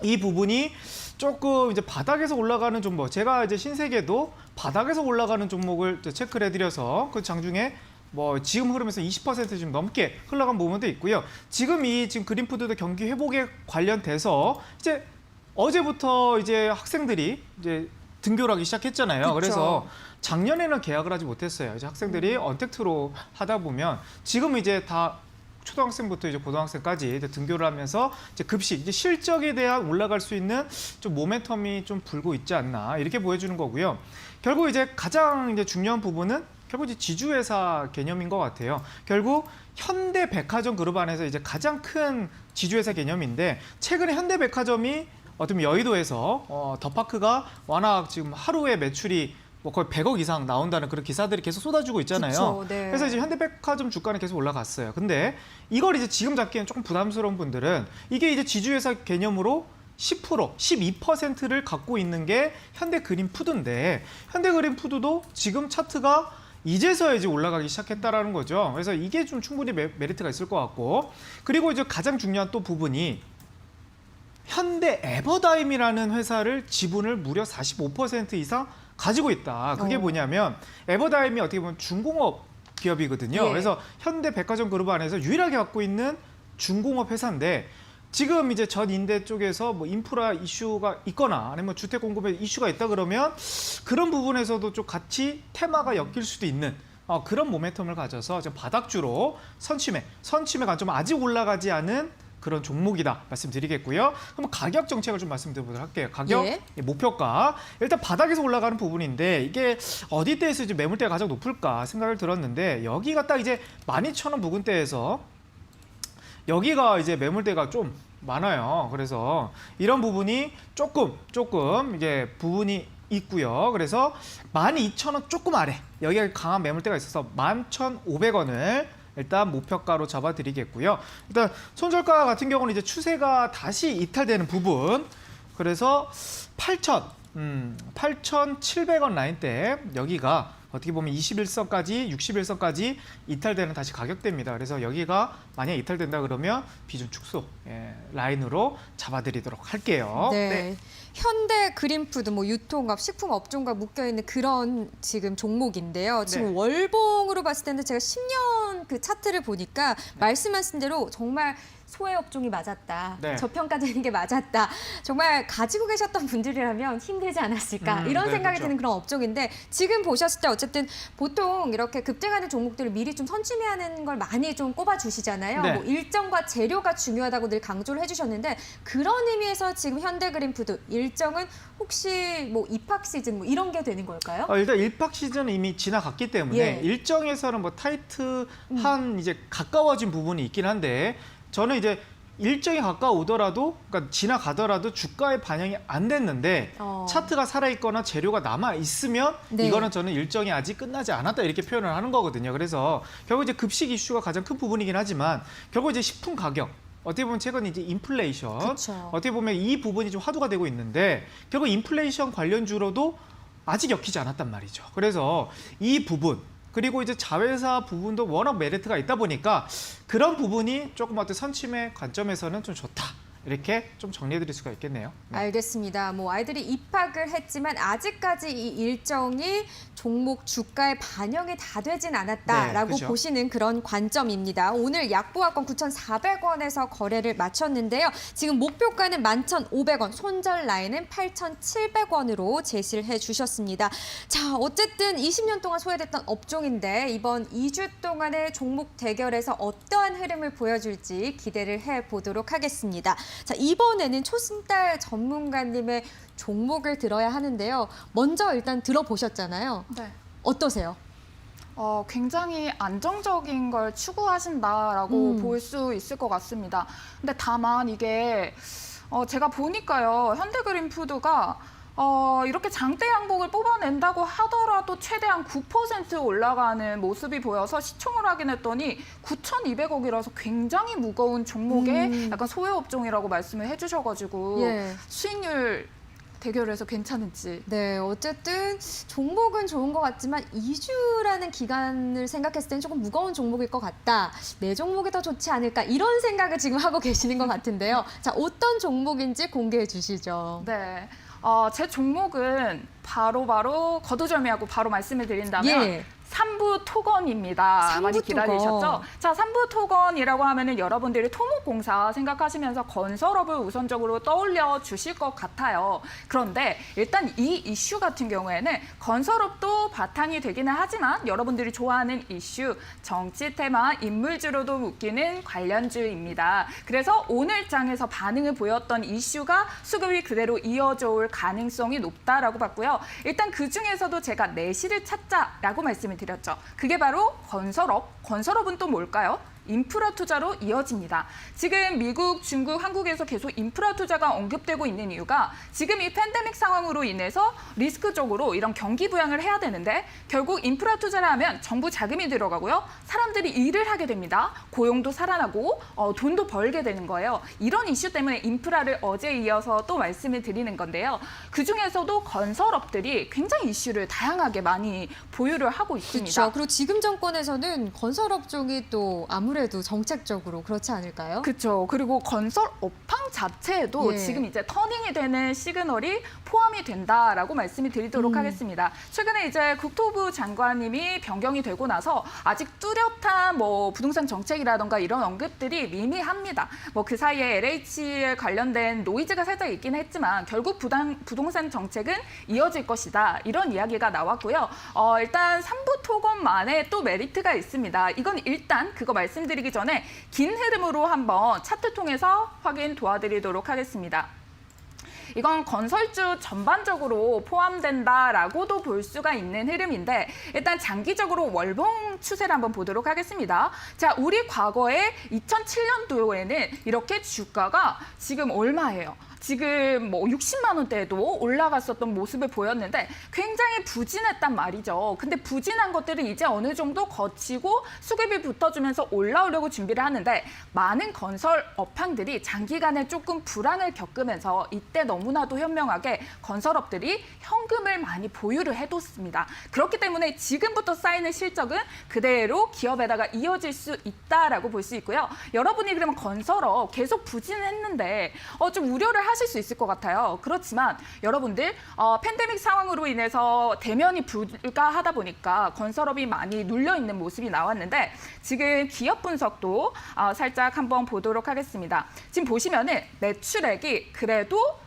이 부분이 조금 이제 바닥에서 올라가는 종목, 제가 이제 신세계도 바닥에서 올라가는 종목을 체크를 해드려서 그 장중에 뭐 지금 흐름에서 20% 좀 넘게 흘러간 부분도 있고요. 지금 그린푸드도 경기 회복에 관련돼서 이제 어제부터 이제 학생들이 이제 등교를 하기 시작했잖아요. 그쵸. 그래서 작년에는 계약을 하지 못했어요. 이제 학생들이 언택트로 하다 보면 지금 이제 다 초등학생부터 이제 고등학생까지 이제 등교를 하면서 이제 급식, 이제 실적에 대한 올라갈 수 있는 좀 모멘텀이 좀 불고 있지 않나 이렇게 보여주는 거고요. 결국 이제 가장 이제 중요한 부분은 결국 이제 지주회사 개념인 것 같아요. 결국 현대백화점 그룹 안에서 이제 가장 큰 지주회사 개념인데 최근에 현대백화점이 어떤 여의도에서 더파크가 워낙 지금 하루에 매출이 뭐 거의 100억 이상 나온다는 그런 기사들이 계속 쏟아지고 있잖아요. 그쵸, 네. 그래서 이제 현대백화점 주가는 계속 올라갔어요. 근데 이걸 이제 지금 잡기에는 조금 부담스러운 분들은 이게 이제 지주회사 개념으로 10%, 12%를 갖고 있는 게 현대그린푸드인데 현대그린푸드도 지금 차트가 이제서야 이제 올라가기 시작했다라는 거죠. 그래서 이게 좀 충분히 메리트가 있을 것 같고 그리고 이제 가장 중요한 또 부분이 현대 에버다임이라는 회사를 지분을 무려 45% 이상 가지고 있다. 그게 뭐냐면 에버다임이 어떻게 보면 중공업 기업이거든요. 예. 그래서 현대백화점 그룹 안에서 유일하게 갖고 있는 중공업 회사인데 지금 이제 전 임대 쪽에서 뭐 인프라 이슈가 있거나 아니면 주택 공급에 이슈가 있다 그러면 그런 부분에서도 좀 같이 테마가 엮일 수도 있는 그런 모멘텀을 가져서 좀 바닥주로 선취매 관점은 아직 올라가지 않은 그런 종목이다 말씀드리겠고요. 그럼 가격 정책을 좀 말씀드리도록 할게요. 가격 예. 목표가 일단 바닥에서 올라가는 부분인데 이게 어디대에서 이제 매물대가 가장 높을까 생각을 들었는데 여기가 딱 이제 12,000원 부근대에서 여기가 이제 매물대가 좀 많아요. 그래서 이런 부분이 조금 이제 부분이 있고요. 그래서 12,000원 조금 아래 여기가 강한 매물대가 있어서 11,500원을 일단 목표가로 잡아드리겠고요. 일단 손절가 같은 경우는 이제 추세가 다시 이탈되는 부분. 그래서 8,700원 라인대 여기가 어떻게 보면 21선까지 61선까지 이탈되는 다시 가격대입니다. 그래서 여기가 만약 이탈된다 그러면 비중 축소 라인으로 잡아드리도록 할게요. 네. 현대 그린푸드, 뭐 유통업, 식품 업종과 묶여 있는 그런 지금 종목인데요. 지금 네. 월봉으로 봤을 때는 제가 10년 그 차트를 보니까 말씀하신 대로 정말 소외 업종이 맞았다. 네. 저평가되는 게 맞았다. 정말 가지고 계셨던 분들이라면 힘들지 않았을까. 이런 네, 생각이 그렇죠. 드는 그런 업종인데 지금 보셨을 때 어쨌든 보통 이렇게 급등하는 종목들을 미리 좀 선취매하는 걸 많이 좀 꼽아주시잖아요. 네. 뭐 일정과 재료가 중요하다고 늘 강조를 해주셨는데 그런 의미에서 지금 현대그린푸드 일정은 혹시 뭐 입학 시즌 뭐 이런 게 되는 걸까요? 일단 입학 시즌은 이미 지나갔기 때문에 예. 일정에서는 뭐 타이트한 이제 가까워진 부분이 있긴 한데 저는 이제 일정이 가까우더라도 그러니까 지나가더라도 주가에 반영이 안 됐는데 차트가 살아있거나 재료가 남아있으면 네. 이거는 저는 일정이 아직 끝나지 않았다 이렇게 표현을 하는 거거든요. 그래서 결국 이제 급식 이슈가 가장 큰 부분이긴 하지만 결국 이제 식품 가격 어떻게 보면 최근 이제 인플레이션 그쵸. 어떻게 보면 이 부분이 좀 화두가 되고 있는데 결국 인플레이션 관련주로도 아직 엮이지 않았단 말이죠. 그래서 이 부분 그리고 이제 자회사 부분도 워낙 메리트가 있다 보니까 그런 부분이 조금 어떤 선침의 관점에서는 좀 좋다. 이렇게 좀 정리해드릴 수가 있겠네요. 네. 알겠습니다. 뭐 아이들이 입학을 했지만 아직까지 이 일정이 종목 주가에 반영이 다 되진 않았다라고 네, 그죠. 보시는 그런 관점입니다. 오늘 약보합권 9,400원에서 거래를 마쳤는데요. 지금 목표가는 11,500원, 손절 라인은 8,700원으로 제시를 해주셨습니다. 자, 어쨌든 20년 동안 소외됐던 업종인데 이번 2주 동안의 종목 대결에서 어떠한 흐름을 보여줄지 기대를 해보도록 하겠습니다. 자, 이번에는 초승달 전문가님의 종목을 들어야 하는데요. 먼저 일단 들어보셨잖아요. 네. 어떠세요? 굉장히 안정적인 걸 추구하신다라고 볼 수 있을 것 같습니다. 근데 다만 이게 제가 보니까요. 현대그린푸드가 이렇게 장대 양봉을 뽑아낸다고 하더라도 최대한 9% 올라가는 모습이 보여서 시총을 확인했더니 9,200억이라서 굉장히 무거운 종목의 약간 소외 업종이라고 말씀을 해주셔가지고 예. 수익률 대결에서 괜찮은지. 네, 어쨌든 종목은 좋은 것 같지만 2주라는 기간을 생각했을 때는 조금 무거운 종목일 것 같다. 내 종목이 더 좋지 않을까 이런 생각을 지금 하고 계시는 것 같은데요. 자, 어떤 종목인지 공개해 주시죠. 네. 제 종목은 바로 거두절미하고 바로 말씀을 드린다면 예. 삼부 토건입니다. 삼부 많이 토건. 기다리셨죠? 자, 삼부 토건이라고 하면은 여러분들이 토목공사 생각하시면서 건설업을 우선적으로 떠올려 주실 것 같아요. 그런데 일단 이 이슈 같은 경우에는 건설업도 바탕이 되기는 하지만 여러분들이 좋아하는 이슈, 정치 테마, 인물주로도 묶이는 관련주입니다. 그래서 오늘 장에서 반응을 보였던 이슈가 수급이 그대로 이어져 올 가능성이 높다라고 봤고요. 일단 그중에서도 제가 내실을 찾자라고 말씀을 드렸죠. 그게 바로 건설업. 건설업은 또 뭘까요? 인프라 투자로 이어집니다. 지금 미국, 중국, 한국에서 계속 인프라 투자가 언급되고 있는 이유가 지금 이 팬데믹 상황으로 인해서 리스크적으로 이런 경기 부양을 해야 되는데 결국 인프라 투자를 하면 정부 자금이 들어가고요. 사람들이 일을 하게 됩니다. 고용도 살아나고 돈도 벌게 되는 거예요. 이런 이슈 때문에 인프라를 어제 이어서 또 말씀을 드리는 건데요. 그중에서도 건설업들이 굉장히 이슈를 다양하게 많이 보유를 하고 있습니다. 그렇죠. 그리고 지금 정권에서는 건설업 쪽이 또 아무래도 정책적으로 그렇지 않을까요? 그렇죠. 그리고 건설 업황 자체에도 예. 지금 이제 터닝이 되는 시그널이 포함이 된다라고 말씀을 드리도록 하겠습니다. 최근에 이제 국토부 장관님이 변경이 되고 나서 아직 뚜렷한 뭐 부동산 정책이라던가 이런 언급들이 미미합니다. 뭐 그 사이에 LH에 관련된 노이즈가 살짝 있긴 했지만 결국 부동산 정책은 이어질 것이다. 이런 이야기가 나왔고요. 일단 삼부 토건만의 또 메리트가 있습니다. 이건 일단 그거 말씀드리기 전에 긴 흐름으로 한번 차트 통해서 확인 도와드리도록 하겠습니다. 이건 건설주 전반적으로 포함된다라고도 볼 수가 있는 흐름인데 일단 장기적으로 월봉 추세를 한번 보도록 하겠습니다. 자, 우리 과거에 2007년도에는 이렇게 주가가 지금 얼마예요? 지금 뭐 60만 원대에도 올라갔었던 모습을 보였는데 굉장히 부진했단 말이죠. 근데 부진한 것들을 이제 어느 정도 거치고 수급이 붙어주면서 올라오려고 준비를 하는데 많은 건설 업황들이 장기간에 조금 불황을 겪으면서 이때 너무나도 현명하게 건설업들이 현금을 많이 보유를 해뒀습니다. 그렇기 때문에 지금부터 쌓이는 실적은 그대로 기업에다가 이어질 수 있다라고 볼 수 있고요. 여러분이 그러면 건설업 계속 부진했는데 좀 우려를 하실 수 있을 것 같아요. 그렇지만 여러분들 팬데믹 상황으로 인해서 대면이 불가하다 보니까 건설업이 많이 눌려있는 모습이 나왔는데 지금 기업 분석도 살짝 한번 보도록 하겠습니다. 지금 보시면은 매출액이 그래도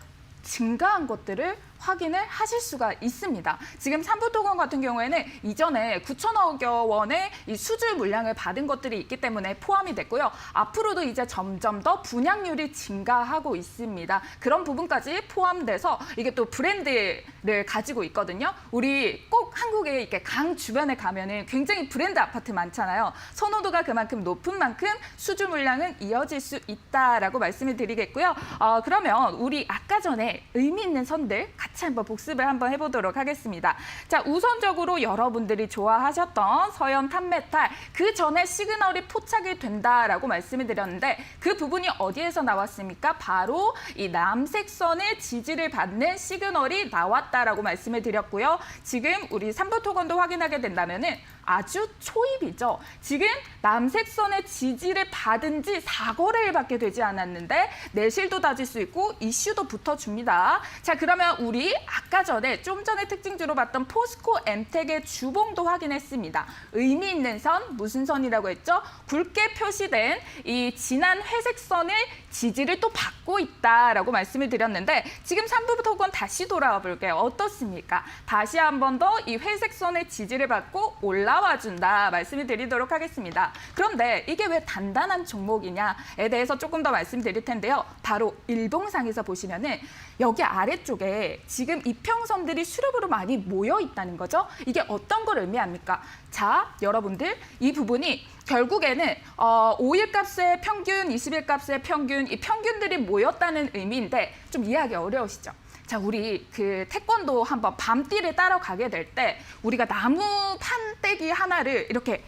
증가한 것들을 확인을 하실 수가 있습니다. 지금 삼부토건 같은 경우에는 이전에 9천억 원의 이 수주 물량을 받은 것들이 있기 때문에 포함이 됐고요. 앞으로도 이제 점점 더 분양률이 증가하고 있습니다. 그런 부분까지 포함돼서 이게 또 브랜드를 가지고 있거든요. 우리 꼭 한국에 이렇게 강 주변에 가면은 굉장히 브랜드 아파트 많잖아요. 선호도가 그만큼 높은 만큼 수주 물량은 이어질 수 있다라고 말씀을 드리겠고요. 그러면 우리 아까 전에 의미 있는 선들 같이 한번 복습을 한번 해보도록 하겠습니다. 자, 우선적으로 여러분들이 좋아하셨던 서현 탄메탈 그 전에 시그널이 포착이 된다라고 말씀을 드렸는데 그 부분이 어디에서 나왔습니까? 바로 이 남색선의 지지를 받는 시그널이 나왔다라고 말씀을 드렸고요. 지금 우리 삼부토건도 확인하게 된다면은 아주 초입이죠. 지금 남색선의 지지를 받은 지 4거래일밖에 되지 않았는데 내실도 다질 수 있고 이슈도 붙어줍니다. 자, 그러면 우리 아까 전에 좀 전에 특징주로 봤던 포스코 엠텍의 주봉도 확인했습니다. 의미 있는 선, 무슨 선이라고 했죠? 굵게 표시된 이 진한 회색 선을 지지를 또 받고 있다라고 말씀을 드렸는데 지금 3부토건 다시 돌아와 볼게요. 어떻습니까? 다시 한 번 더 이 회색 선의 지지를 받고 올라와준다 말씀을 드리도록 하겠습니다. 그런데 이게 왜 단단한 종목이냐에 대해서 조금 더 말씀드릴 텐데요. 바로 일봉상에서 보시면은 여기 아래쪽에 지금 이평선들이 수렴으로 많이 모여 있다는 거죠. 이게 어떤 걸 의미합니까? 자, 여러분들 이 부분이 결국에는 5일 값의 평균, 20일 값의 평균, 이 평균들이 모였다는 의미인데 좀 이해하기 어려우시죠? 자, 우리 그 태권도 한번 밤띠를 따라가게 될 때 우리가 나무 판때기 하나를 이렇게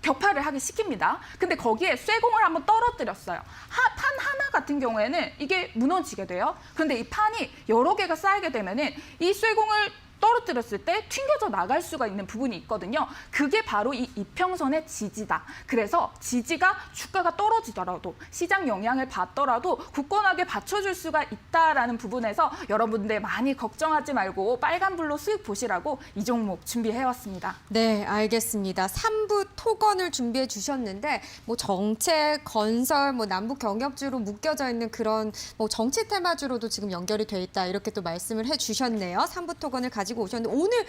격파를 하기 시킵니다. 근데 거기에 쇠공을 한번 떨어뜨렸어요. 판 하나 같은 경우에는 이게 무너지게 돼요. 그런데 이 판이 여러 개가 쌓이게 되면은 이 쇠공을 떨어뜨렸을 때 튕겨져 나갈 수가 있는 부분이 있거든요. 그게 바로 이 이평선의 지지다. 그래서 지지가 주가가 떨어지더라도 시장 영향을 받더라도 굳건하게 받쳐줄 수가 있다라는 부분에서 여러분들 많이 걱정하지 말고 빨간불로 수익 보시라고 이 종목 준비해왔습니다. 네, 알겠습니다. 3부 토건을 준비해 주셨는데 뭐 정책, 건설, 뭐 남북 경협주로 묶여져 있는 그런 뭐 정치 테마주로도 지금 연결이 돼 있다 이렇게 또 말씀을 해 주셨네요. 3부 토건을 가지고 오셨는데 오늘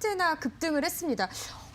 7%나 급등을 했습니다.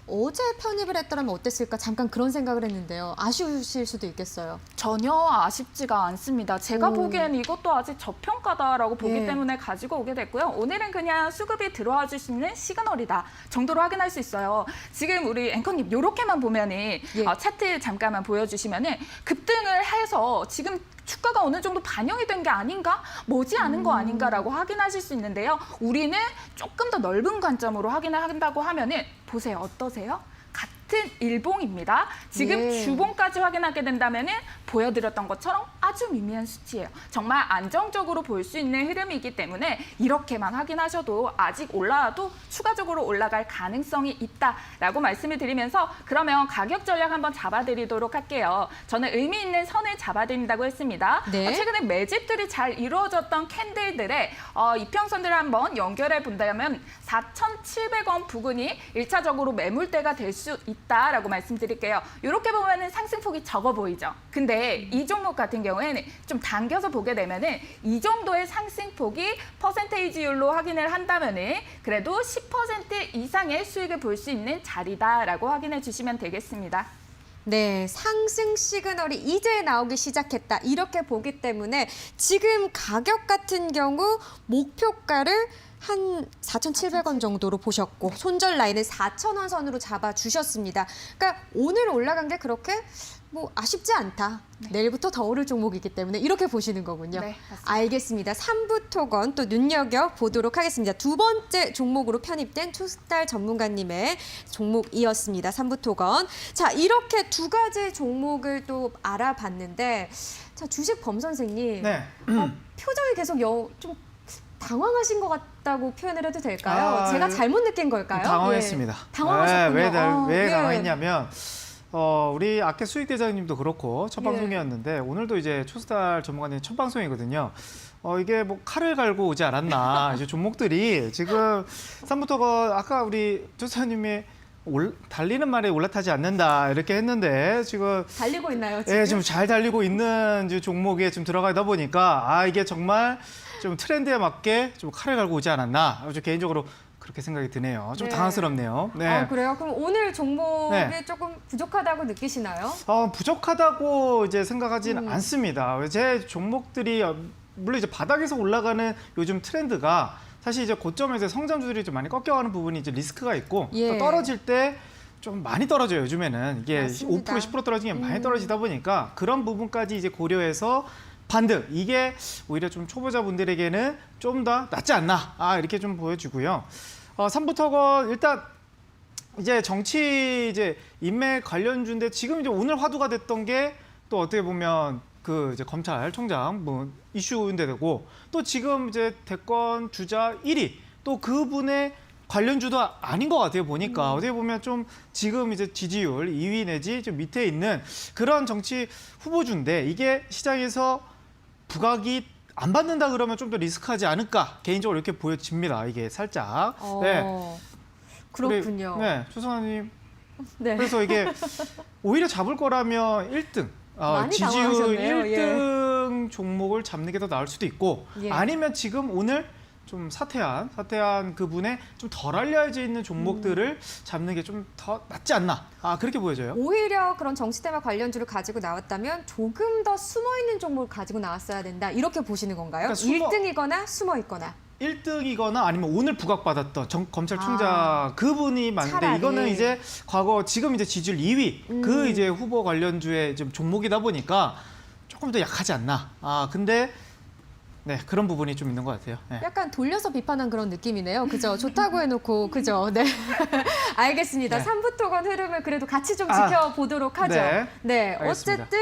어제 편입을 했더라면 어땠을까 잠깐 그런 생각을 했는데요. 아쉬우실 수도 있겠어요. 전혀 아쉽지가 않습니다. 제가 보기엔 이것도 아직 저평가다라고 보기 예. 때문에 가지고 오게 됐고요. 오늘은 그냥 수급이 들어와 줄 수 있는 시그널이다 정도로 확인할 수 있어요. 지금 우리 앵커님 이렇게만 보면은 차트 잠깐만 보여주시면은 급등을 해서 지금 주가가 어느 정도 반영이 된 게 아닌가? 머지않은 거 아닌가라고 확인하실 수 있는데요. 우리는 조금 더 넓은 관점으로 확인을 한다고 하면은 보세요. 어떠세요? 같은 일봉입니다. 지금 예. 주봉까지 확인하게 된다면은 보여드렸던 것처럼 아주 미미한 수치예요. 정말 안정적으로 볼 수 있는 흐름이기 때문에 이렇게만 확인하셔도 아직 올라와도 추가적으로 올라갈 가능성이 있다라고 말씀을 드리면서 그러면 가격 전략 한번 잡아드리도록 할게요. 저는 의미 있는 선을 잡아드린다고 했습니다. 네. 최근에 매집들이 잘 이루어졌던 캔들들의 이평선들을 한번 연결해 본다면 4,700원 부근이 1차적으로 매물대가 될 수 있다라고 말씀드릴게요. 이렇게 보면은 상승폭이 적어 보이죠. 근데 이 종목 같은 경우에는 좀 당겨서 보게 되면은 이 정도의 상승폭이 퍼센테이지율로 확인을 한다면은 그래도 10% 이상의 수익을 볼 수 있는 자리다라고 확인해 주시면 되겠습니다. 네, 상승 시그널이 이제 나오기 시작했다. 이렇게 보기 때문에 지금 가격 같은 경우 목표가를 한 4,700원 정도로 보셨고 손절 라인은 4,000원 선으로 잡아주셨습니다. 그러니까 오늘 올라간 게 그렇게 뭐 아쉽지 않다. 내일부터 더 오를 종목이기 때문에 이렇게 보시는 거군요. 네, 맞습니다. 알겠습니다. 3부 토건 또 눈여겨보도록 하겠습니다. 두 번째 종목으로 편입된 초스달 전문가님의 종목이었습니다. 3부 토건. 자, 이렇게 두 가지 종목을 또 알아봤는데 자, 주식 범 선생님. 네. 표정이 계속 좀 당황하신 것 같다고 표현을 해도 될까요? 제가 잘못 느낀 걸까요? 당황했습니다. 예. 당황하셨군요. 왜 예. 당황했냐면 우리 아까 수익 대장님도 그렇고 첫 예. 방송이었는데 오늘도 이제 초스달 전문가님 첫 방송이거든요. 이게 뭐 칼을 갈고 오지 않았나 이제 종목들이 지금 3부터가 아까 우리 조사님이 달리는 말에 올라타지 않는다 이렇게 했는데 지금 달리고 있나요, 지금? 예, 지금 잘 달리고 있는 이제 종목에 지금 들어가다 보니까 이게 정말 좀 트렌드에 맞게 좀 칼을 갈고 오지 않았나 아주 개인적으로 그렇게 생각이 드네요. 좀 네. 당황스럽네요. 네. 아, 그래요? 그럼 오늘 종목이 네. 조금 부족하다고 느끼시나요? 부족하다고 이제 생각하지는 않습니다. 제 종목들이 물론 이제 바닥에서 올라가는 요즘 트렌드가 사실 이제 고점에서 성장주들이 좀 많이 꺾여가는 부분이 이제 리스크가 있고 예. 또 떨어질 때 좀 많이 떨어져요. 요즘에는 이게 맞습니다. 5% 10% 떨어지는 게 많이 떨어지다 보니까 그런 부분까지 이제 고려해서 반등 이게 오히려 좀 초보자분들에게는 좀 더 낫지 않나 이렇게 좀 보여지고요. 3부터건 일단 이제 정치 이제 인맥 관련주인데 지금 이제 오늘 화두가 됐던 게 또 어떻게 보면 그 이제 검찰총장 뭐 이슈인데 되고 또 지금 이제 대권 주자 1위 또 그분의 관련주도 아닌 것 같아요 보니까 어떻게 보면 좀 지금 이제 지지율 2위 내지 좀 밑에 있는 그런 정치 후보주인데 이게 시장에서 부각이 안 받는다 그러면 좀 더 리스크하지 않을까 개인적으로 이렇게 보여집니다. 이게 살짝. 그렇군요. 네, 조성아님. 네. 그래서 이게 오히려 잡을 거라면 1등. 많이 지지율 당황하셨네요. 1등 종목을 잡는 게 더 나을 수도 있고 예. 아니면 지금 오늘 좀 사퇴한 그분의 좀 덜 알려져 있는 종목들을 잡는 게 좀 더 낫지 않나 그렇게 보여져요. 오히려 그런 정치 테마 관련주를 가지고 나왔다면 조금 더 숨어있는 종목을 가지고 나왔어야 된다. 이렇게 보시는 건가요? 그러니까 1등이거나 숨어있거나. 1등이거나 아니면 오늘 부각받았던 검찰총장 그분이 맞는데 차라리. 이거는 이제 과거 지금 이제 지지율 2위 그 이제 후보 관련주의 좀 종목이다 보니까 조금 더 약하지 않나. 근데 네, 그런 부분이 좀 있는 것 같아요. 네. 약간 돌려서 비판한 그런 느낌이네요. 그죠? 좋다고 해놓고, 그죠? 네. 알겠습니다. 네. 3부 토건 흐름을 그래도 같이 좀 지켜보도록 하죠. 네. 네. 알겠습니다. 어쨌든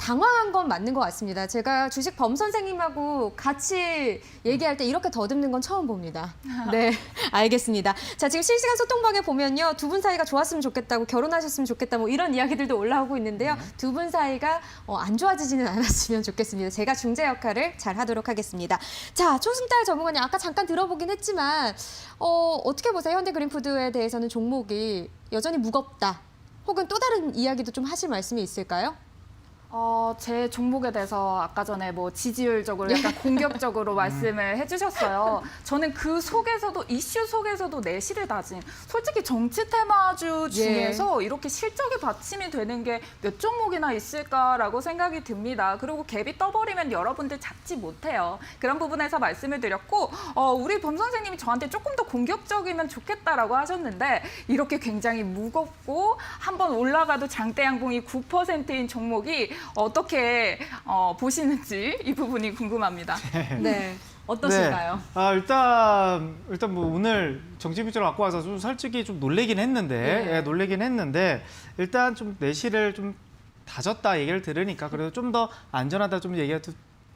당황한 건 맞는 것 같습니다. 제가 주식 범 선생님하고 같이 얘기할 때 이렇게 더듬는 건 처음 봅니다. 네, 알겠습니다. 자, 지금 실시간 소통방에 보면요. 두 분 사이가 좋았으면 좋겠다고, 결혼하셨으면 좋겠다, 뭐 이런 이야기들도 올라오고 있는데요. 두 분 사이가 안 좋아지지는 않았으면 좋겠습니다. 제가 중재 역할을 잘 하도록 하겠습니다. 자, 초승달 전문가님 아까 잠깐 들어보긴 했지만 어떻게 보세요? 현대그린푸드에 대해서는 종목이 여전히 무겁다. 혹은 또 다른 이야기도 좀 하실 말씀이 있을까요? 제 종목에 대해서 아까 전에 뭐 지지율적으로 약간 공격적으로 말씀을 해주셨어요. 저는 그 속에서도 이슈 속에서도 내실을 다진 솔직히 정치 테마주 중에서 이렇게 실적이 받침이 되는 게 몇 종목이나 있을까라고 생각이 듭니다. 그리고 갭이 떠버리면 여러분들 잡지 못해요. 그런 부분에서 말씀을 드렸고 우리 범 선생님이 저한테 조금 더 공격적이면 좋겠다라고 하셨는데 이렇게 굉장히 무겁고 한번 올라가도 장대 양봉이 9%인 종목이 어떻게 보시는지 이 부분이 궁금합니다. 네. 어떠실까요? 네. 일단 뭐 오늘 정치비주를 갖고 와서 좀 솔직히 좀 놀래긴 했는데, 일단 좀 내실을 좀 다졌다 얘기를 들으니까 그래도 좀 더 안전하다 좀 얘기가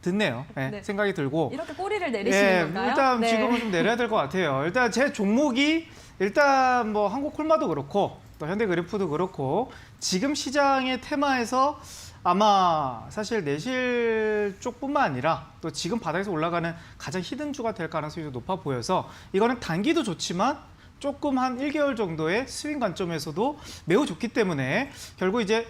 듣네요. 네, 네. 생각이 들고. 이렇게 꼬리를 내리시는 건가요? 일단 네. 지금은 좀 내려야 될 것 같아요. 일단 제 종목이 일단 뭐 한국콜마도 그렇고 또 현대그린푸드 그렇고 지금 시장의 테마에서 아마 사실 내실 쪽뿐만 아니라 또 지금 바닥에서 올라가는 가장 히든주가 될 가능성이 좀 높아 보여서 이거는 단기도 좋지만 조금 한 1개월 정도의 스윙 관점에서도 매우 좋기 때문에 결국 이제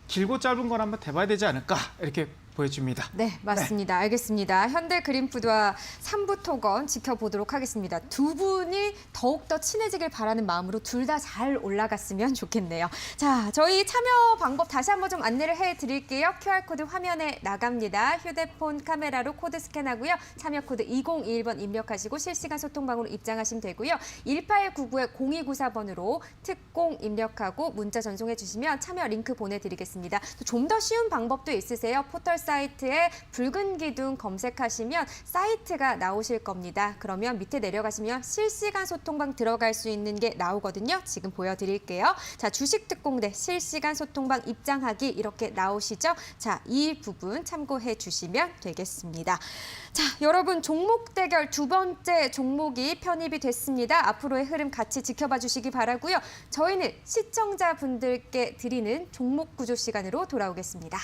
길고 짧은 걸 한번 대봐야 되지 않을까 이렇게 보여집니다. 네, 맞습니다. 알겠습니다. 현대그린푸드와 삼부토건 지켜보도록 하겠습니다. 두 분이 더욱더 친해지길 바라는 마음으로 둘 다 잘 올라갔으면 좋겠네요. 자, 저희 참여 방법 다시 한번 좀 안내를 해드릴게요. QR코드 화면에 나갑니다. 휴대폰 카메라로 코드 스캔하고요. 참여 코드 2021번 입력하시고 실시간 소통방으로 입장하시면 되고요. 1899-0294번으로 특공 입력하고 문자 전송해 주시면 참여 링크 보내드리겠습니다. 좀 더 쉬운 방법도 있으세요? 포털 사이트에 붉은 기둥 검색하시면 사이트가 나오실 겁니다. 그러면 밑에 내려가시면 실시간 소통방 들어갈 수 있는 게 나오거든요. 지금 보여드릴게요. 자, 주식 특공대 실시간 소통방 입장하기 이렇게 나오시죠? 자, 이 부분 참고해 주시면 되겠습니다. 자, 여러분 종목 대결 두 번째 종목이 편입이 됐습니다. 앞으로의 흐름 같이 지켜봐 주시기 바라고요. 저희는 시청자분들께 드리는 종목 구조 시간으로 돌아오겠습니다.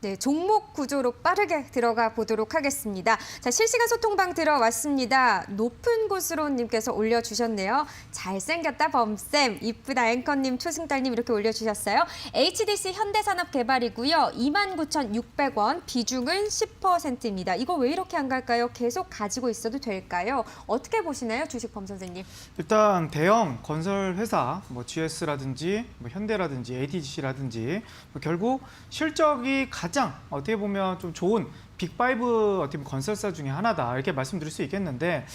네, 종목 구조로 빠르게 들어가 보도록 하겠습니다. 자, 실시간 소통방 들어왔습니다. 높은 곳으로님께서 올려주셨네요. 잘생겼다 범쌤, 이쁘다 앵커님, 초승달님 이렇게 올려주셨어요. HDC 현대산업개발이고요. 29,600원, 비중은 10%입니다. 이거 왜 이렇게 안 갈까요? 계속 가지고 있어도 될까요? 어떻게 보시나요, 주식범 선생님? 일단 대형 건설 회사, 뭐 GS라든지 뭐 현대라든지 ATGC라든지 뭐 결국 실적이 가장 어떻게 보면 좀 좋은 빅5 어떻게 보면 건설사 중에 하나다 이렇게 말씀드릴 수 있겠는데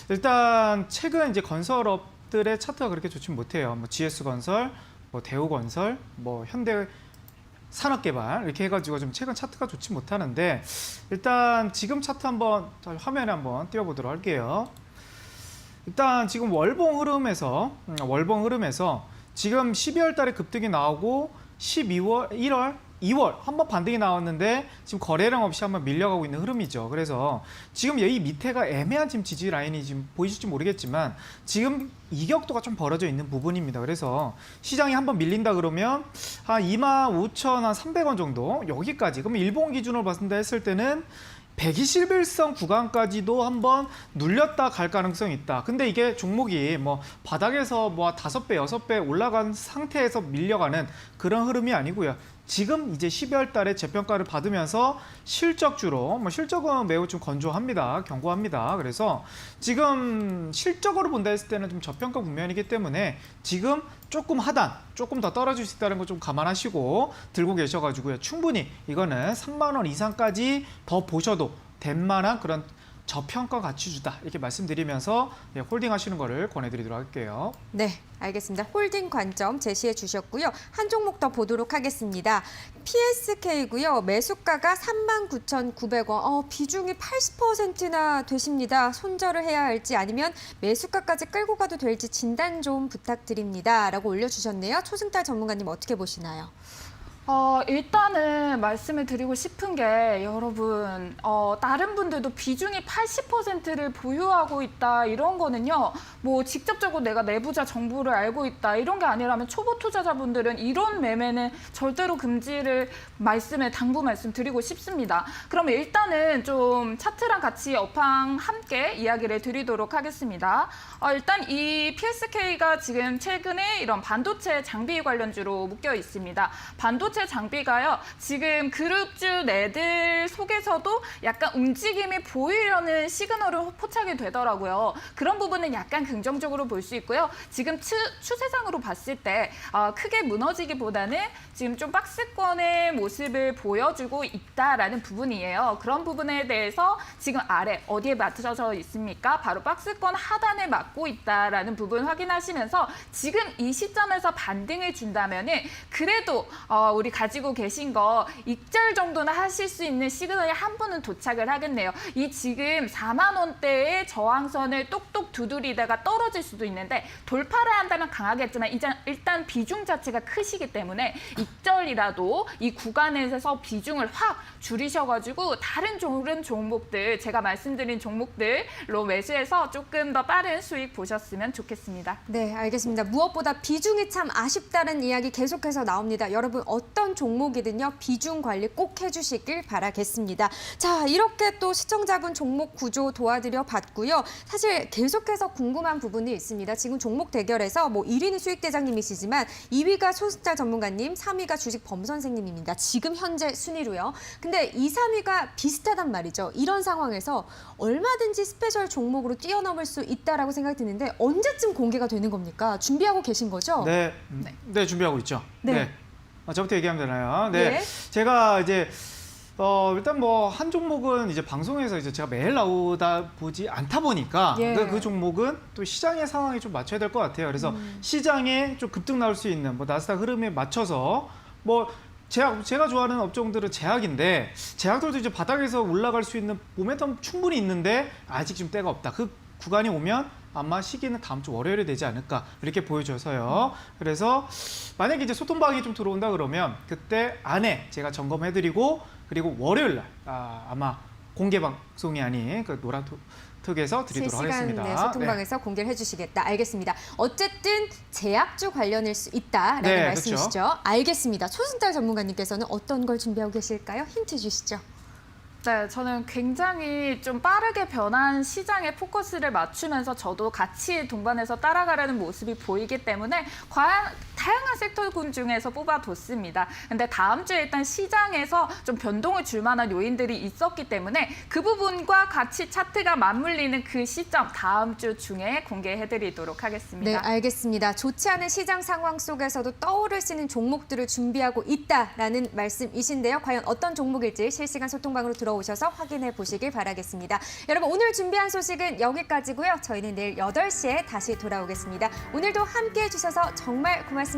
일단 최근 이제 건설업들의 차트가 그렇게 좋지 못해요. 뭐 GS건설, 뭐 대우건설, 뭐 현대 산업개발 이렇게 해가지고 좀 최근 차트가 좋지 못하는데 일단 지금 차트 한번 화면에 한번 띄워보도록 할게요. 일단 지금 월봉 흐름에서 지금 12월 달에 급등이 나오고 12월, 1월, 2월 한번 반등이 나왔는데 지금 거래량 없이 한번 밀려가고 있는 흐름이죠. 그래서 지금 여기 밑에가 애매한 지금 지지 라인이 지금 보이실지 모르겠지만 지금 이격도가 좀 벌어져 있는 부분입니다. 그래서 시장이 한번 밀린다 그러면 한 25,300원 정도 여기까지 그러면 일본 기준으로 봤습니다 했을 때는 121선 구간까지도 한번 눌렸다 갈 가능성이 있다. 근데 이게 종목이 뭐 바닥에서 뭐 5배, 6배 올라간 상태에서 밀려가는 그런 흐름이 아니고요. 지금 이제 12월 달에 재평가를 받으면서 실적주로, 뭐 실적은 매우 좀 건조합니다. 견고합니다. 그래서 지금 실적으로 본다 했을 때는 좀 저평가 국면이기 때문에 지금 조금 하단, 조금 더 떨어질 수 있다는 거 좀 감안하시고 들고 계셔가지고요. 충분히 이거는 3만 원 이상까지 더 보셔도 될 만한 그런 저평가 가치주다 이렇게 말씀드리면서 홀딩 하시는 거를 권해드리도록 할게요. 네, 알겠습니다. 홀딩 관점 제시해 주셨고요. 한 종목 더 보도록 하겠습니다. PSK고요. 매수가가 39,900원. 비중이 80%나 되십니다. 손절을 해야 할지 아니면 매수가까지 끌고 가도 될지 진단 좀 부탁드립니다. 라고 올려주셨네요. 초승달 전문가님 어떻게 보시나요? 일단은 말씀을 드리고 싶은 게 여러분 다른 분들도 비중이 80%를 보유하고 있다 이런 거는요. 뭐 직접적으로 내가 내부자 정보를 알고 있다 이런 게 아니라면 초보 투자자분들은 이런 매매는 절대로 금지를 당부 말씀 드리고 싶습니다. 그러면 일단은 좀 차트랑 같이 업황 함께 이야기를 드리도록 하겠습니다. 일단 이 PSK가 지금 최근에 이런 반도체 장비 관련주로 묶여 있습니다. 반도체 장비가요. 지금 그룹주 네들 속에서도 약간 움직임이 보이려는 시그널을 포착이 되더라고요. 그런 부분은 약간 긍정적으로 볼 수 있고요. 지금 추세상으로 봤을 때 크게 무너지기보다는 지금 좀 박스권의 모습을 보여주고 있다라는 부분이에요. 그런 부분에 대해서 지금 아래 어디에 맞춰져 있습니까? 바로 박스권 하단에 맞고 있다라는 부분 확인하시면서 지금 이 시점에서 반등을 준다면은 그래도 우리 가지고 계신 거 익절 정도는 하실 수 있는 시그널이 한 번은 도착을 하겠네요. 이 지금 4만 원대의 저항선을 똑똑 두드리다가 떨어질 수도 있는데 돌파를 한다면 강하겠지만 일단 비중 자체가 크시기 때문에 익절이라도 이 구간에서 비중을 확 줄이셔가지고 다른 종목들 제가 말씀드린 종목들로 매수해서 조금 더 빠른 수익 보셨으면 좋겠습니다. 네, 알겠습니다. 무엇보다 비중이 참 아쉽다는 이야기 계속해서 나옵니다. 여러분 어떤 종목이든요. 비중 관리 꼭 해주시길 바라겠습니다. 자, 이렇게 또 시청자분 종목 구조 도와드려 봤고요. 사실 계속해서 궁금한 부분이 있습니다. 지금 종목 대결에서 뭐 1위는 수익대장님이시지만 2위가 소수자 전문가님, 3위가 주식 범선생님입니다. 지금 현재 순위로요. 근데 2, 3위가 비슷하단 말이죠. 이런 상황에서 얼마든지 스페셜 종목으로 뛰어넘을 수 있다라고 생각이 드는데 언제쯤 공개가 되는 겁니까? 준비하고 계신 거죠? 네, 네 준비하고 있죠. 네. 저부터 얘기하면 되나요? 네. 네. 제가 이제 일단 뭐 한 종목은 이제 방송에서 이제 제가 매일 나오다 보지 않다 보니까 예. 그 종목은 또 시장의 상황에 좀 맞춰야 될 것 같아요. 그래서 시장에 좀 급등 나올 수 있는 뭐 나스닥 흐름에 맞춰서 뭐 제가 좋아하는 업종들은 제약인데 제약들도 이제 바닥에서 올라갈 수 있는 모멘텀 충분히 있는데 아직 좀 때가 없다. 그 구간이 오면 아마 시기는 다음 주 월요일에 되지 않을까 이렇게 보여져서요. 그래서 만약에 이제 소통방이 좀 들어온다 그러면 그때 안에 제가 점검해드리고 그리고 월요일 날 아마 공개 방송이 아닌 그 노란톡에서 드리도록 하겠습니다. 실시간 소통방에서 공개를 해주시겠다. 알겠습니다. 어쨌든 제약주 관련일 수 있다라는 네, 말씀이시죠? 그렇죠. 알겠습니다. 소순달 전문가님께서는 어떤 걸 준비하고 계실까요? 힌트 주시죠. 네, 저는 굉장히 좀 빠르게 변한 시장에 포커스를 맞추면서 저도 같이 동반해서 따라가려는 모습이 보이기 때문에 다양한 섹터군 중에서 뽑아뒀습니다. 근데 다음 주에 일단 시장에서 좀 변동을 줄 만한 요인들이 있었기 때문에 그 부분과 같이 차트가 맞물리는 그 시점 다음 주 중에 공개해드리도록 하겠습니다. 네, 알겠습니다. 좋지 않은 시장 상황 속에서도 떠오를 수 있는 종목들을 준비하고 있다라는 말씀이신데요. 과연 어떤 종목일지 실시간 소통방으로 들어오셔서 확인해 보시길 바라겠습니다. 여러분 오늘 준비한 소식은 여기까지고요. 저희는 내일 8시에 다시 돌아오겠습니다. 오늘도 함께해 주셔서 정말 고맙습니다.